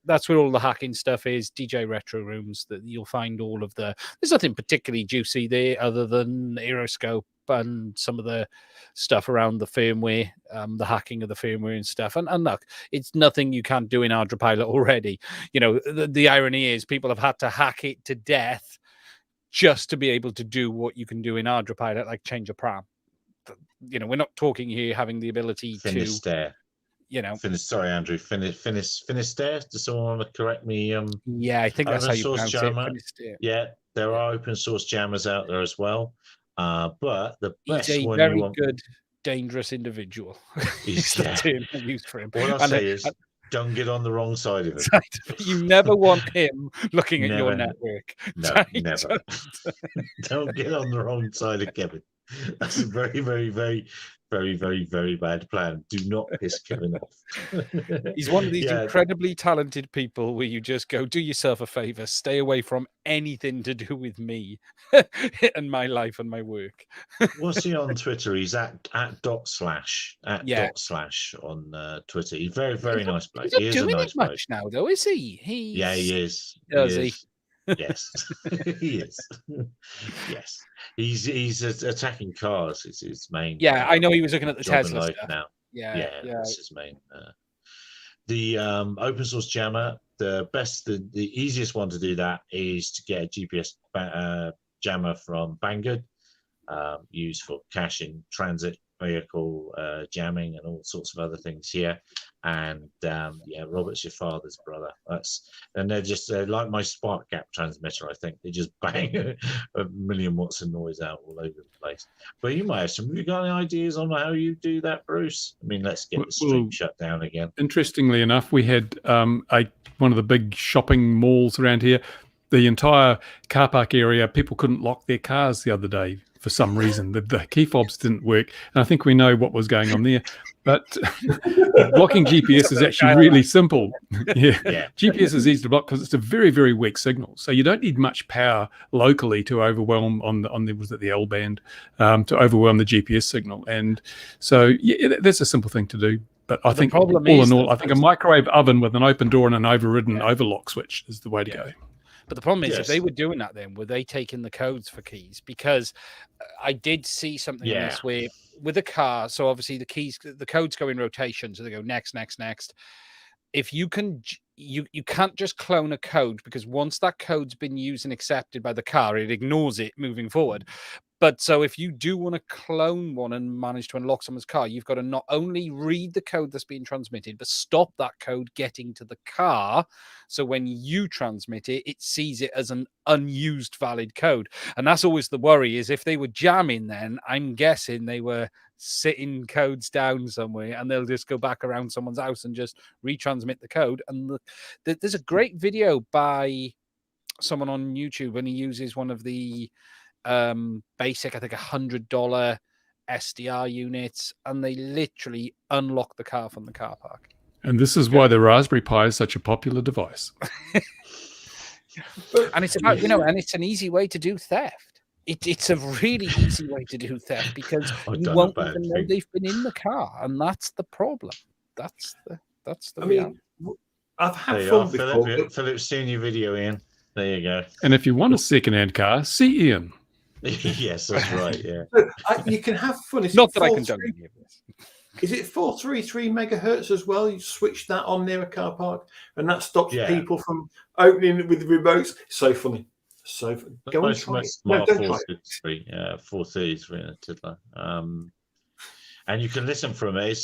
C: that's where all the hacking stuff is. DJ Retro Rooms. That you'll find all of the. There's nothing particularly juicy there other than Aeroscope and some of the stuff around the firmware, the hacking of the firmware and stuff. And look, it's nothing you can't do in ArdraPilot already. You know, the irony is people have had to hack it to death just to be able to do what you can do in ArdraPilot, like change a pram. You know, we're not talking here having the ability
A: Finisterre.
C: You know,
A: sorry, Andrew. Finisterre. Does someone want to correct me?
C: Yeah, I think that's how you pronounce it.
A: Yeah, there are open source jammers out there as well. But the best
C: he's a
A: one
C: very good, dangerous individual.
A: Is
C: the term I use for him.
A: What I'll say is, don't get on the wrong side of him.
C: You never want him looking at your network.
A: No, never. Don't get on the wrong side of Kevin. That's a very, very, very, very, very, very bad plan. Do not piss Kevin off.
C: He's one of these incredibly talented people where you just go, do yourself a favor, stay away from anything to do with me and my life and my work.
A: What's he on Twitter? He's at // on Twitter. He's very, very nice bloke.
C: He's not doing it much now, though, is he?
A: Yeah, he is.
C: Does he?
A: Yes, he is. Yes, he's attacking cars. It's his main.
C: Yeah, I know he was looking at the Tesla
A: stuff
C: stuff.
A: now.
C: Yeah,
A: that's his main. The open source jammer, the easiest one to do that is to get a GPS jammer from Banggood, used for caching, transit vehicle jamming, and all sorts of other things here. And Robert's your father's brother. They're just like my spark gap transmitter. I think they just bang a million watts of noise out all over the place. But you might have some. Have you got any ideas on how you do that, Bruce? I mean, let's get the stream shut down again.
B: Interestingly enough, we had one of the big shopping malls around here. The entire car park area, people couldn't lock their cars the other day for some reason. The key fobs didn't work, and I think we know what was going on there. But blocking GPS is actually really simple. GPS is easy to block because it's a very, very weak signal. So you don't need much power locally to overwhelm the L band to overwhelm the GPS signal. And so that's a simple thing to do. But I think all in all, I think a microwave oven with an open door and an overridden overlock switch is the way to go.
C: But the problem is, if they were doing that, then were they taking the codes for keys? Because I did see something in this where with a car, so obviously the codes go in rotation, so they go next, next, next. If you can, you can't just clone a code, because once that code's been used and accepted by the car, it ignores it moving forward. But so if you do want to clone one and manage to unlock someone's car, you've got to not only read the code that's being transmitted, but stop that code getting to the car. So when you transmit it, it sees it as an unused valid code. And that's always the worry, is if they were jamming, then I'm guessing they were sitting codes down somewhere, and they'll just go back around someone's house and just retransmit the code. And there's a great video by someone on YouTube when he uses one of the basic, I think $100 SDR units, and they literally unlock the car from the car park.
B: And this is why the Raspberry Pi is such a popular device.
C: And it's about, and it's an easy way to do theft. It's a really easy way to do theft, because you won't even know they've been in the car, and that's the problem. That's the reality.
D: I've had fun before.
A: Philip's seen your video, Ian. There you go.
B: And if you want a second-hand car, see Ian.
A: Yes, that's right. Yeah,
D: you can have fun.
C: Not that I can tell you this.
D: Is it 433 megahertz as well? You switch that on near a car park, and that stops people from opening with the remotes. So funny. So go and try it. No, don't try it.
A: 433. And you can listen from it.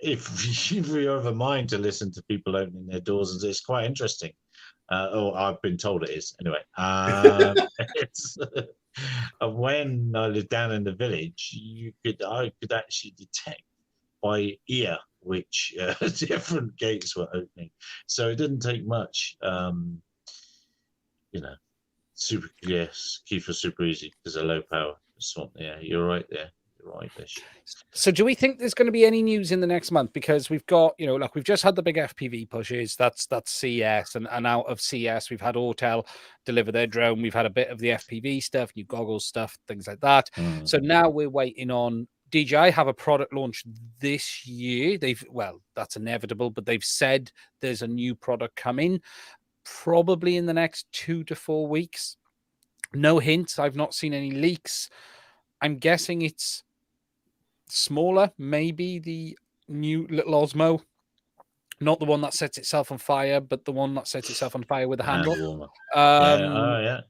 A: If you have a mind to listen to people opening their doors, it's quite interesting. I've been told it is. Anyway, when I lived down in the village, I could actually detect by ear which different gates were opening. So it didn't take much super, yes, key for super easy because of low power. Yeah, you're right there. You're right there.
C: So do we think there's going to be any news in the next month? Because we've got, like we've just had the big FPV pushes. That's CS, and out of CS, we've had Autel deliver their drone. We've had a bit of the FPV stuff, new goggles stuff, things like that. So now we're waiting on DJI have a product launch this year. That's inevitable, but they've said there's a new product coming probably in the next 2 to 4 weeks. No hints. I've not seen any leaks. I'm guessing it's smaller, maybe the new little Osmo, not the one that sets itself on fire, but the one that sets itself on fire with a handle.
A: Yeah.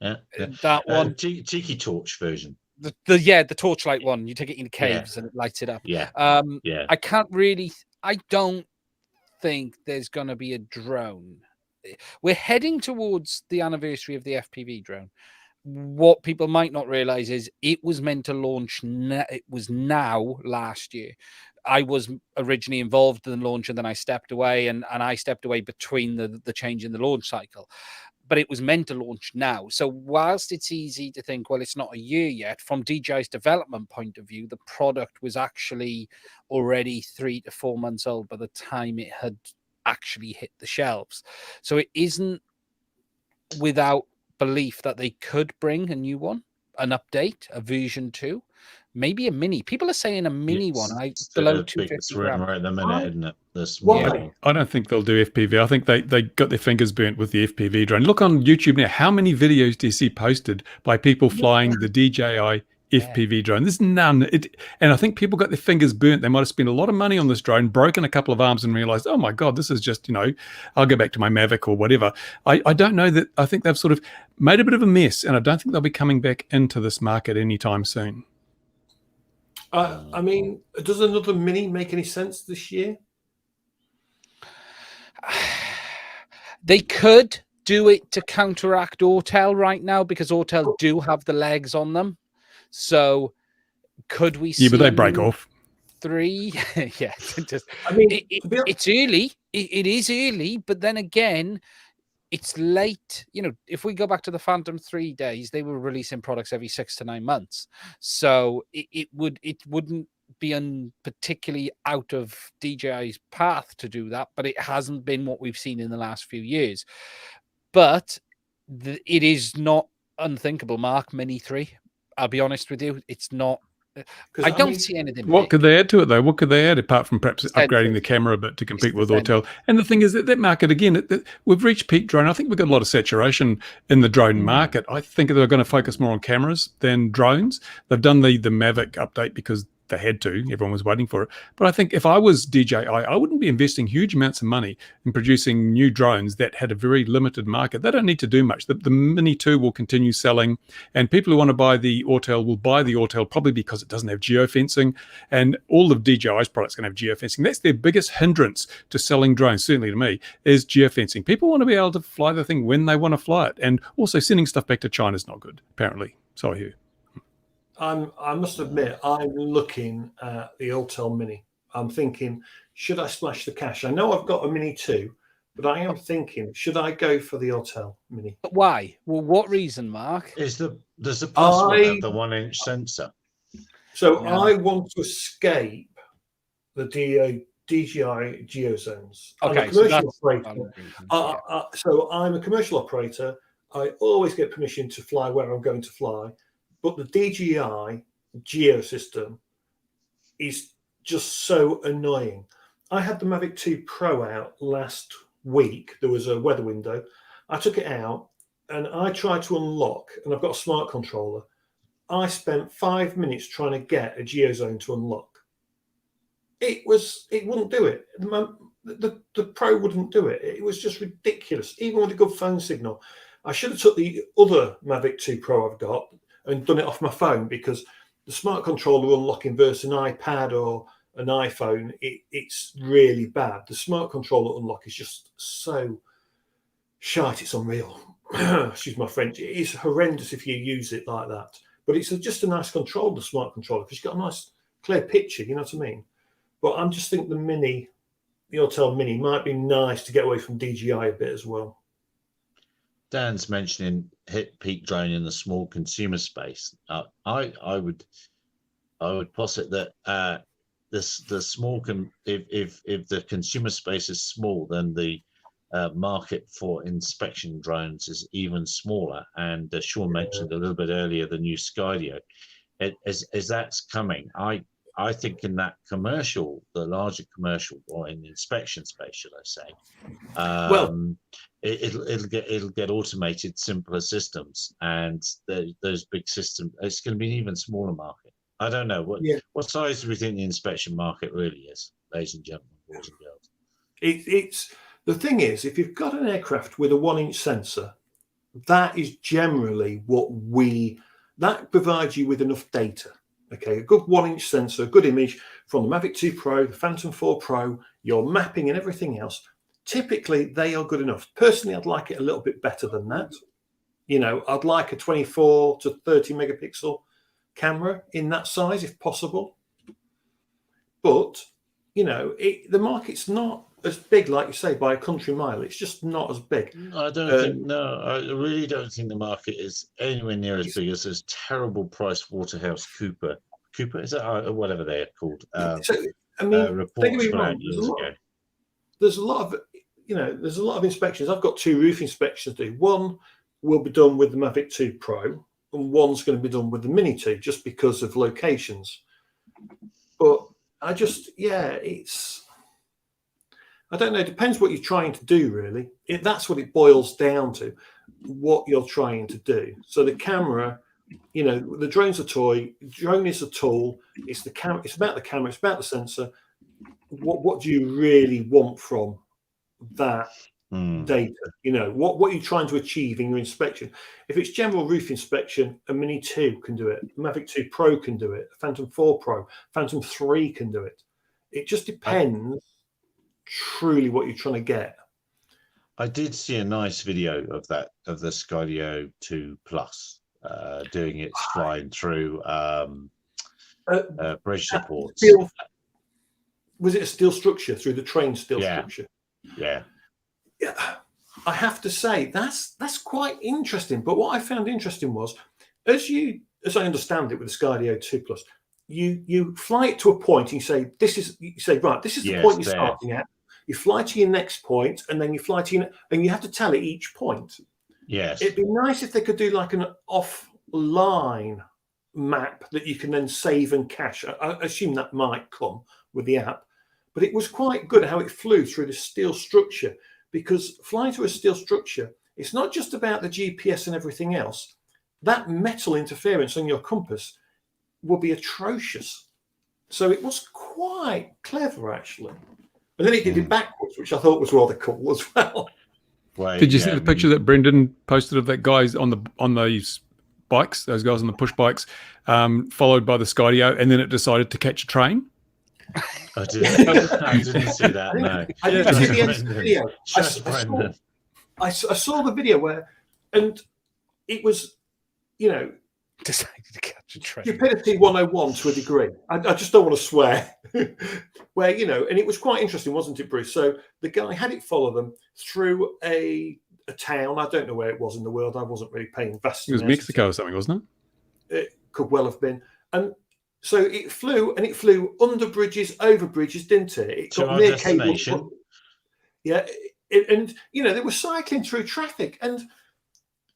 C: That one,
A: Tiki Torch version.
C: The torchlight one. You take it in caves and it lights it up.
A: Yeah.
C: I don't think there's going to be a drone. We're heading towards the anniversary of the FPV drone. What people might not realize is it was meant to launch. It was now last year. I was originally involved in the launch, and then I stepped away, and I stepped away between the change in the launch cycle. But it was meant to launch now. So whilst it's easy to think, well, it's not a year yet, from DJI's development point of view, the product was actually already 3 to 4 months old by the time it had actually hit the shelves. So it isn't without belief that they could bring a new one, an update, a version 2, maybe a mini. People are saying a mini one. Below 250 grams.
A: Right at the minute, isn't it?
B: I don't think they'll do FPV. I think they got their fingers burnt with the FPV drone. Look on YouTube now. How many videos do you see posted by people flying the DJI FPV drone? There's none. And I think people got their fingers burnt. They might have spent a lot of money on this drone, broken a couple of arms, and realized, oh my God, this is just, I'll go back to my Mavic or whatever. I don't know that. I think they've sort of made a bit of a mess, and I don't think they'll be coming back into this market anytime soon.
D: I mean, does another mini make any sense this year?
C: They could do it to counteract Autel right now, because Autel do have the legs on them. So could we see?
B: Yeah, but they break off.
C: 3? Yeah.
D: I mean,
C: it's early. It is early, but then again, it's late. If we go back to the Phantom 3 days, they were releasing products every 6 to 9 months. So it wouldn't be particularly out of DJI's path to do that, but it hasn't been what we've seen in the last few years. But it is not unthinkable, Mark, Mini 3. I'll be honest with you, it's not. I don't see anything.
B: What could they add to it, though? What could they add apart from perhaps upgrading the camera a bit to compete with Autel? And the thing is that market, again, we've reached peak drone. I think we've got a lot of saturation in the drone market. I think they're going to focus more on cameras than drones. They've done the Mavic update because they had to. Everyone was waiting for it. But I think if I was DJI, I wouldn't be investing huge amounts of money in producing new drones that had a very limited market. They don't need to do much. The Mini 2 will continue selling, and people who want to buy the Autel will buy the Autel probably because it doesn't have geofencing, and all of DJI's products can have geofencing. That's their biggest hindrance to selling drones, certainly to me, is geofencing. People want to be able to fly the thing when they want to fly it, and also sending stuff back to China is not good, apparently. So I hear.
D: I must admit, I'm looking at the Autel Mini. I'm thinking, should I splash the cash? I know I've got a Mini 2, but I am thinking, should I go for the Autel Mini?
C: But why? Well, what reason, Mark?
A: Does the Plus one have the 1-inch sensor?
D: So I want to escape the DJI Geozones.
C: Okay,
D: I'm a commercial operator. So I'm a commercial operator. I always get permission to fly where I'm going to fly. But the DJI Geo system is just so annoying. I had the Mavic 2 Pro out last week. There was a weather window. I took it out and I tried to unlock, and I've got a smart controller. I spent 5 minutes trying to get a Geozone to unlock. It wouldn't do it. The Pro wouldn't do it. It was just ridiculous, even with a good phone signal. I should have took the other Mavic 2 Pro I've got and done it off my phone, because the smart controller unlocking versus an iPad or an iPhone, it's really bad. The smart controller unlock is just so shite, it's unreal. Excuse my French. It is horrendous if you use it like that. But it's just a nice control, the smart controller, because you've got a nice clear picture, you know what I mean? But I'm just thinking the Autel Mini might be nice to get away from DJI a bit as well.
A: Dan's mentioning hit peak drone in the small consumer space. I would posit that the small if the consumer space is small, then the market for inspection drones is even smaller. And Sean mentioned a little bit earlier the new Skydio. As that's coming, I think in that commercial, the larger commercial, or in the inspection space, should I say, it'll get automated, simpler systems, and those big systems. It's going to be an even smaller market. I don't know what size do we think the inspection market really is, ladies and gentlemen, boys and girls.
D: It's the thing is, if you've got an aircraft with a 1-inch sensor, that is generally that provides you with enough data. Okay, a good 1-inch sensor, a good image from the Mavic 2 Pro, the Phantom 4 Pro, your mapping and everything else. Typically, they are good enough. Personally, I'd like it a little bit better than that. I'd like a 24 to 30 megapixel camera in that size if possible. But, the market's not as big, like you say, by a country mile. It's just not as big.
A: I really don't think the market is anywhere near as big as this terrible priced Waterhouse Cooper, is that whatever they're called? Reports from out years ago.
D: There's a lot of inspections. I've got 2 roof inspections to do. One will be done with the Mavic 2 Pro, and one's going to be done with the Mini 2, just because of locations. But I don't know. It depends what you're trying to do, really. That's what it boils down to, what you're trying to do. So the camera, the drone's a toy. Drone is a tool. It's the camera. It's about the camera. It's about the sensor. What do you really want from that data? What are you trying to achieve in your inspection? If it's general roof inspection, a Mini 2 can do it. Mavic 2 Pro can do it. Phantom 4 Pro, Phantom 3 can do it. It just depends truly what you're trying to get.
A: I did see a nice video of the Skydio 2 Plus doing its flying through bridge supports.
D: Was it a steel structure through the train steel structure?
A: Yeah.
D: I have to say that's quite interesting. But what I found interesting was, as I understand it with the Skydio 2 Plus, you fly it to a point and you say this is the point you're starting at. You fly to your next point, and then you fly to and you have to tell it each point.
A: Yes.
D: It'd be nice if they could do like an offline map that you can then save and cache. I assume that might come with the app, but it was quite good how it flew through the steel structure, because flying through a steel structure, it's not just about the GPS and everything else. That metal interference on your compass will be atrocious. So it was quite clever, actually. And then it did it backwards, which I thought was rather cool as well.
B: Did you see the picture that Brendan posted of that guys on those bikes, those guys on the push bikes, followed by the Skydio, and then it decided to catch a train?
A: I didn't see that. No,
D: I didn't see the end of the video. I saw the video where, and it was,
C: decided to catch a train.
D: Stupidity 101 to a degree. I just don't want to swear. Where, and it was quite interesting, wasn't it, Bruce? So the guy had it follow them through a town. I don't know where it was in the world. I wasn't really paying vast.
B: It was Mexico or something, wasn't it?
D: It could well have been. And so it flew under bridges, over bridges, didn't it? It got near cable. Yeah. And, they were cycling through traffic. And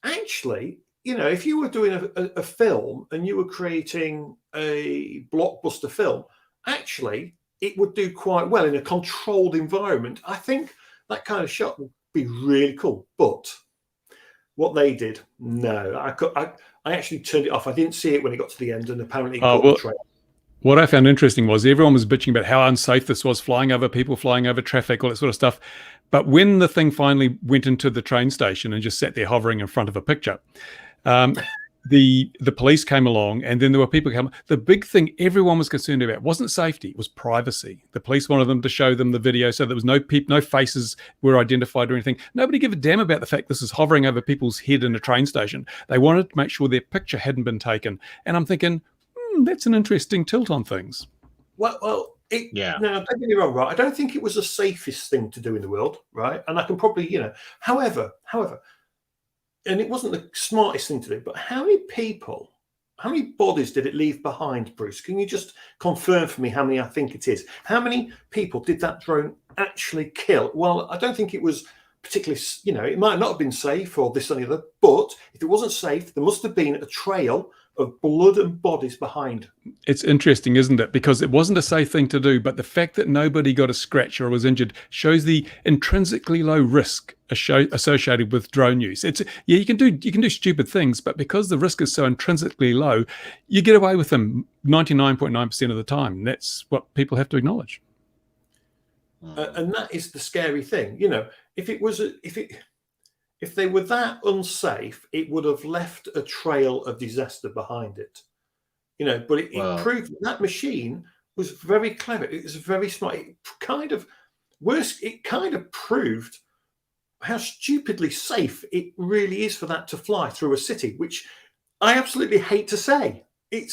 D: actually, if you were doing a film and you were creating a blockbuster film, actually, it would do quite well in a controlled environment. I think that kind of shot would be really cool. But what they did, no. I actually turned it off. I didn't see it when it got to the end, and apparently it got the train.
B: What I found interesting was everyone was bitching about how unsafe this was, flying over people, flying over traffic, all that sort of stuff. But when the thing finally went into the train station and just sat there hovering in front of a picture, the police came along, and then there were people come. The big thing everyone was concerned about wasn't safety; it was privacy. The police wanted them to show them the video, so there was no faces were identified or anything. Nobody gave a damn about the fact this is hovering over people's head in a train station. They wanted to make sure their picture hadn't been taken. And I'm thinking, that's an interesting tilt on things.
D: Now, don't get me wrong, right? I don't think it was the safest thing to do in the world, right? And I can probably, however, and it wasn't the smartest thing to do, but how many bodies did it leave behind, Bruce? Can you just confirm for me how many I think it is? How many people did that drone actually kill? Well, I don't think it was particularly, it might not have been safe or this or the other, but if it wasn't safe, there must have been a trail of blood and bodies behind.
B: It's interesting, isn't it? Because it wasn't a safe thing to do, but the fact that nobody got a scratch or was injured shows the intrinsically low risk associated with drone use. You can do stupid things, but because the risk is so intrinsically low, you get away with them 99.9% of the time. That's what people have to acknowledge.
D: And that is the scary thing. If they were that unsafe, it would have left a trail of disaster behind it. But it proved that machine was very clever. It was very smart. It kind of proved how stupidly safe it really is for that to fly through a city, which I absolutely hate to say. It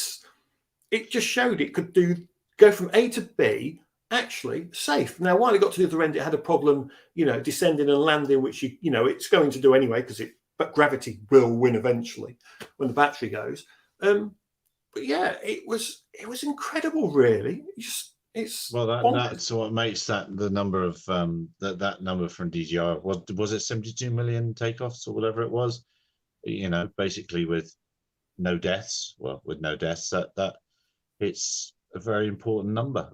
D: just showed it could go from A to B actually safe. Now, while it got to the other end, it had a problem, descending and landing, which it's going to do anyway, but gravity will win eventually when the battery goes. But yeah, it was incredible, really. That's
A: what makes that the number of that number from DJI. Was it 72 million takeoffs or whatever it was? Basically with no deaths. Well, with no deaths, that it's a very important number.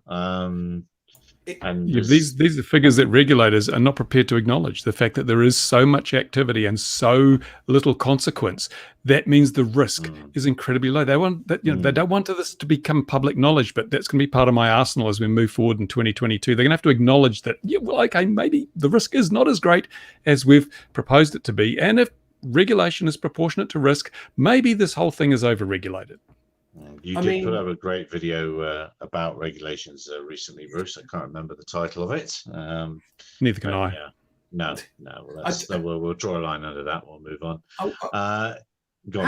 B: These are figures that regulators are not prepared to acknowledge. The fact that there is so much activity and so little consequence, that means the risk is incredibly low. They want that, they don't want this to become public knowledge, but that's going to be part of my arsenal as we move forward in 2022. They're going to have to acknowledge that, maybe the risk is not as great as we've proposed it to be. And if regulation is proportionate to risk, maybe this whole thing is over-regulated.
A: You did put up a great video about regulations recently, Bruce. I can't remember the title of it.
B: Neither can I.
A: Yeah. No. We'll draw a line under that. We'll move on.
D: How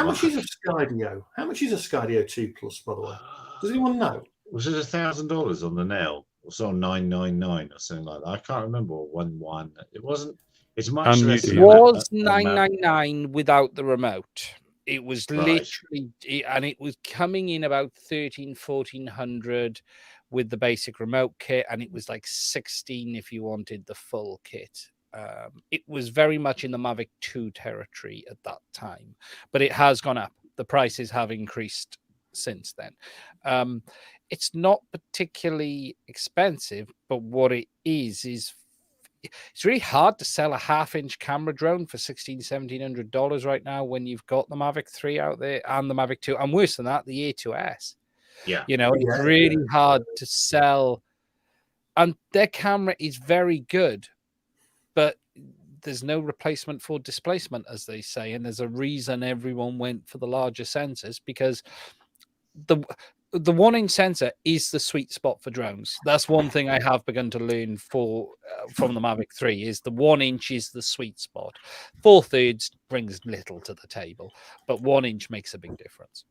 D: much is a Skydio? How much is a Skydio 2 Plus, by the way? Does anyone know?
A: Was it $1,000 on the nail? Or so $999 or something like that? I can't remember. Or 1. It wasn't. It's much less.
C: It was $999 without the remote. It was literally, and it was coming in about 1,400 with the basic remote kit, and it was like 16 if you wanted the full kit. It was very much in the Mavic 2 territory at that time, but it has gone up. The prices have increased since then. It's not particularly expensive, but what it is it's really hard to sell a half-inch camera drone for $1,700 right now when you've got the Mavic 3 out there and the Mavic 2, and worse than that, the A2S.
A: Yeah,
C: it's really hard to sell, and their camera is very good, but there's no replacement for displacement, as they say, and there's a reason everyone went for the larger sensors, because the 1-inch sensor is the sweet spot for drones. That's one thing I have begun to learn from the Mavic 3 is the 1-inch is the sweet spot. 4/3 brings little to the table, but 1-inch makes a big difference.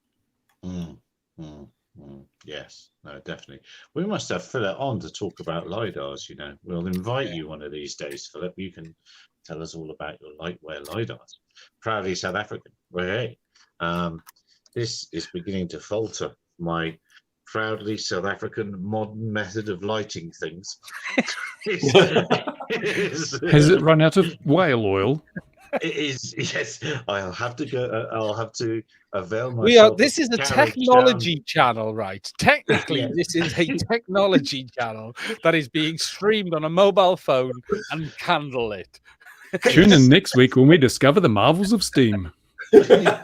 A: Yes, no, definitely. We must have Philip on to talk about LiDARs. We'll invite you one of these days, Philip. You can tell us all about your lightweight LiDARs. Proudly South African. Well, hey, this is beginning to falter. My proudly South African modern method of lighting things.
B: Has it run out of whale oil?
A: It is, yes. I'll have to go. I'll have to avail myself.
C: This is a technology channel, right? Technically, this is a technology channel that is being streamed on a mobile phone and candlelit.
B: Tune in next week when we discover the marvels of steam.
D: Can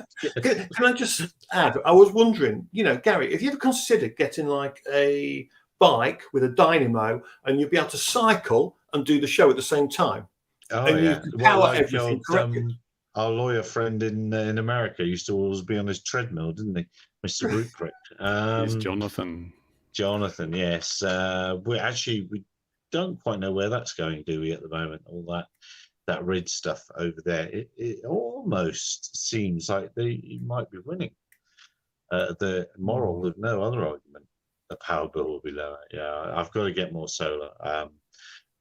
D: I just add? I was wondering, Gary, have you ever considered getting like a bike with a dynamo and you'd be able to cycle and do the show at the same time?
A: Oh,
D: and
A: yeah.
D: Power everything.
A: Our lawyer friend in America used to always be on his treadmill, didn't he? Mr. Ruprecht.
B: It's Jonathan.
A: Jonathan, yes. We don't quite know where that's going, do we, at the moment? All that RID stuff over there. It almost seems like they might be winning. The moral with no other argument. The power bill will be lower. Yeah, I've got to get more solar.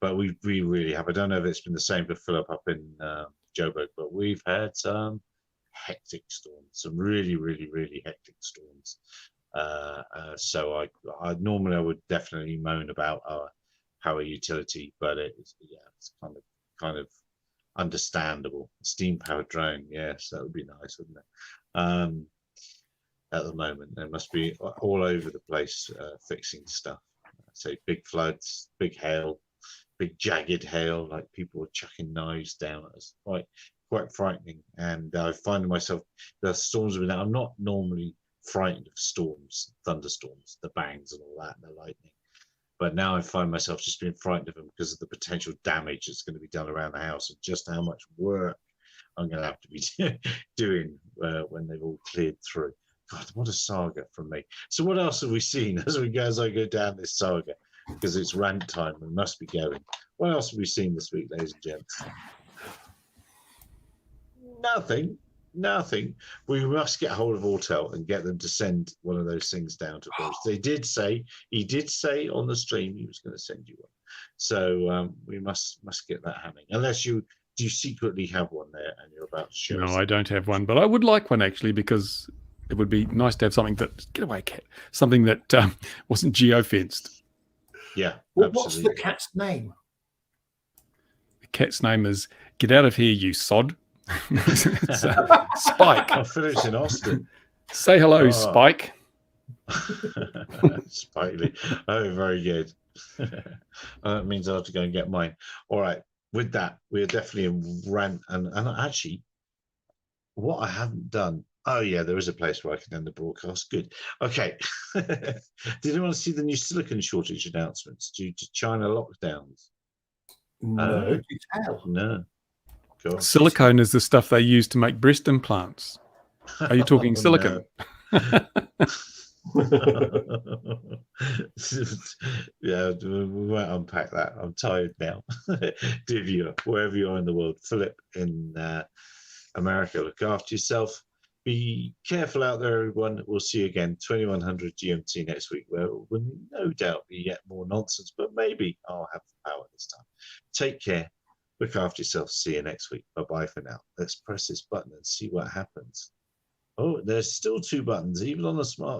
A: But we really have. I don't know if it's been the same for Philip up in Joburg, but we've had some hectic storms, some really, really, really hectic storms. So I normally I would definitely moan about our power utility, but it's kind of understandable. Steam powered drone, yes, that would be nice, wouldn't it? At the moment, they must be all over the place fixing stuff. So big floods, big hail, big jagged hail, like people were chucking knives down at us. Quite frightening. And I find myself, the storms have been out. I'm not normally frightened of storms, thunderstorms, the bangs and all that, and the lightning. But now I find myself just being frightened of them because of the potential damage that's going to be done around the house and just how much work I'm going to have to be doing when they've all cleared through. God, what a saga from me. So what else have we seen as I go down this saga? Because it's rant time, we must be going. What else have we seen this week, ladies and gents? Nothing. We must get hold of Autel and get them to send one of those things down to us. He did say on the stream he was going to send you one. So we must get that happening. Unless do you secretly have one there and you're about to show us?
B: No, I don't have one, but I would like one actually, because it would be nice to have something that, get away, cat, something that wasn't geo-fenced.
A: Yeah.
D: Well, what's the cat's name?
B: The cat's name is Get Out of Here, You Sod. Spike.
A: I finished in Austin.
B: Say hello, Spike.
A: Spike. Oh, very good. That means I have to go and get mine. All right. With that, we're definitely in rant. And actually, what I haven't done. Oh, yeah, there is a place where I can end the broadcast. Good. Okay. Did anyone see the new silicon shortage announcements due to China lockdowns?
D: No.
A: No. God.
B: Silicone is the stuff they use to make breast implants. Are you talking silicone?
A: Yeah, we won't unpack that. I'm tired now. Dear viewer, wherever you are in the world, Philip in America, look after yourself. Be careful out there, everyone. We'll see you again, 2100 GMT next week, where will no doubt be yet more nonsense, but maybe I'll have the power this time. Take care. Look after yourself. See you next week. Bye-bye for now. Let's press this button and see what happens. Oh, there's still 2 buttons, even on the smart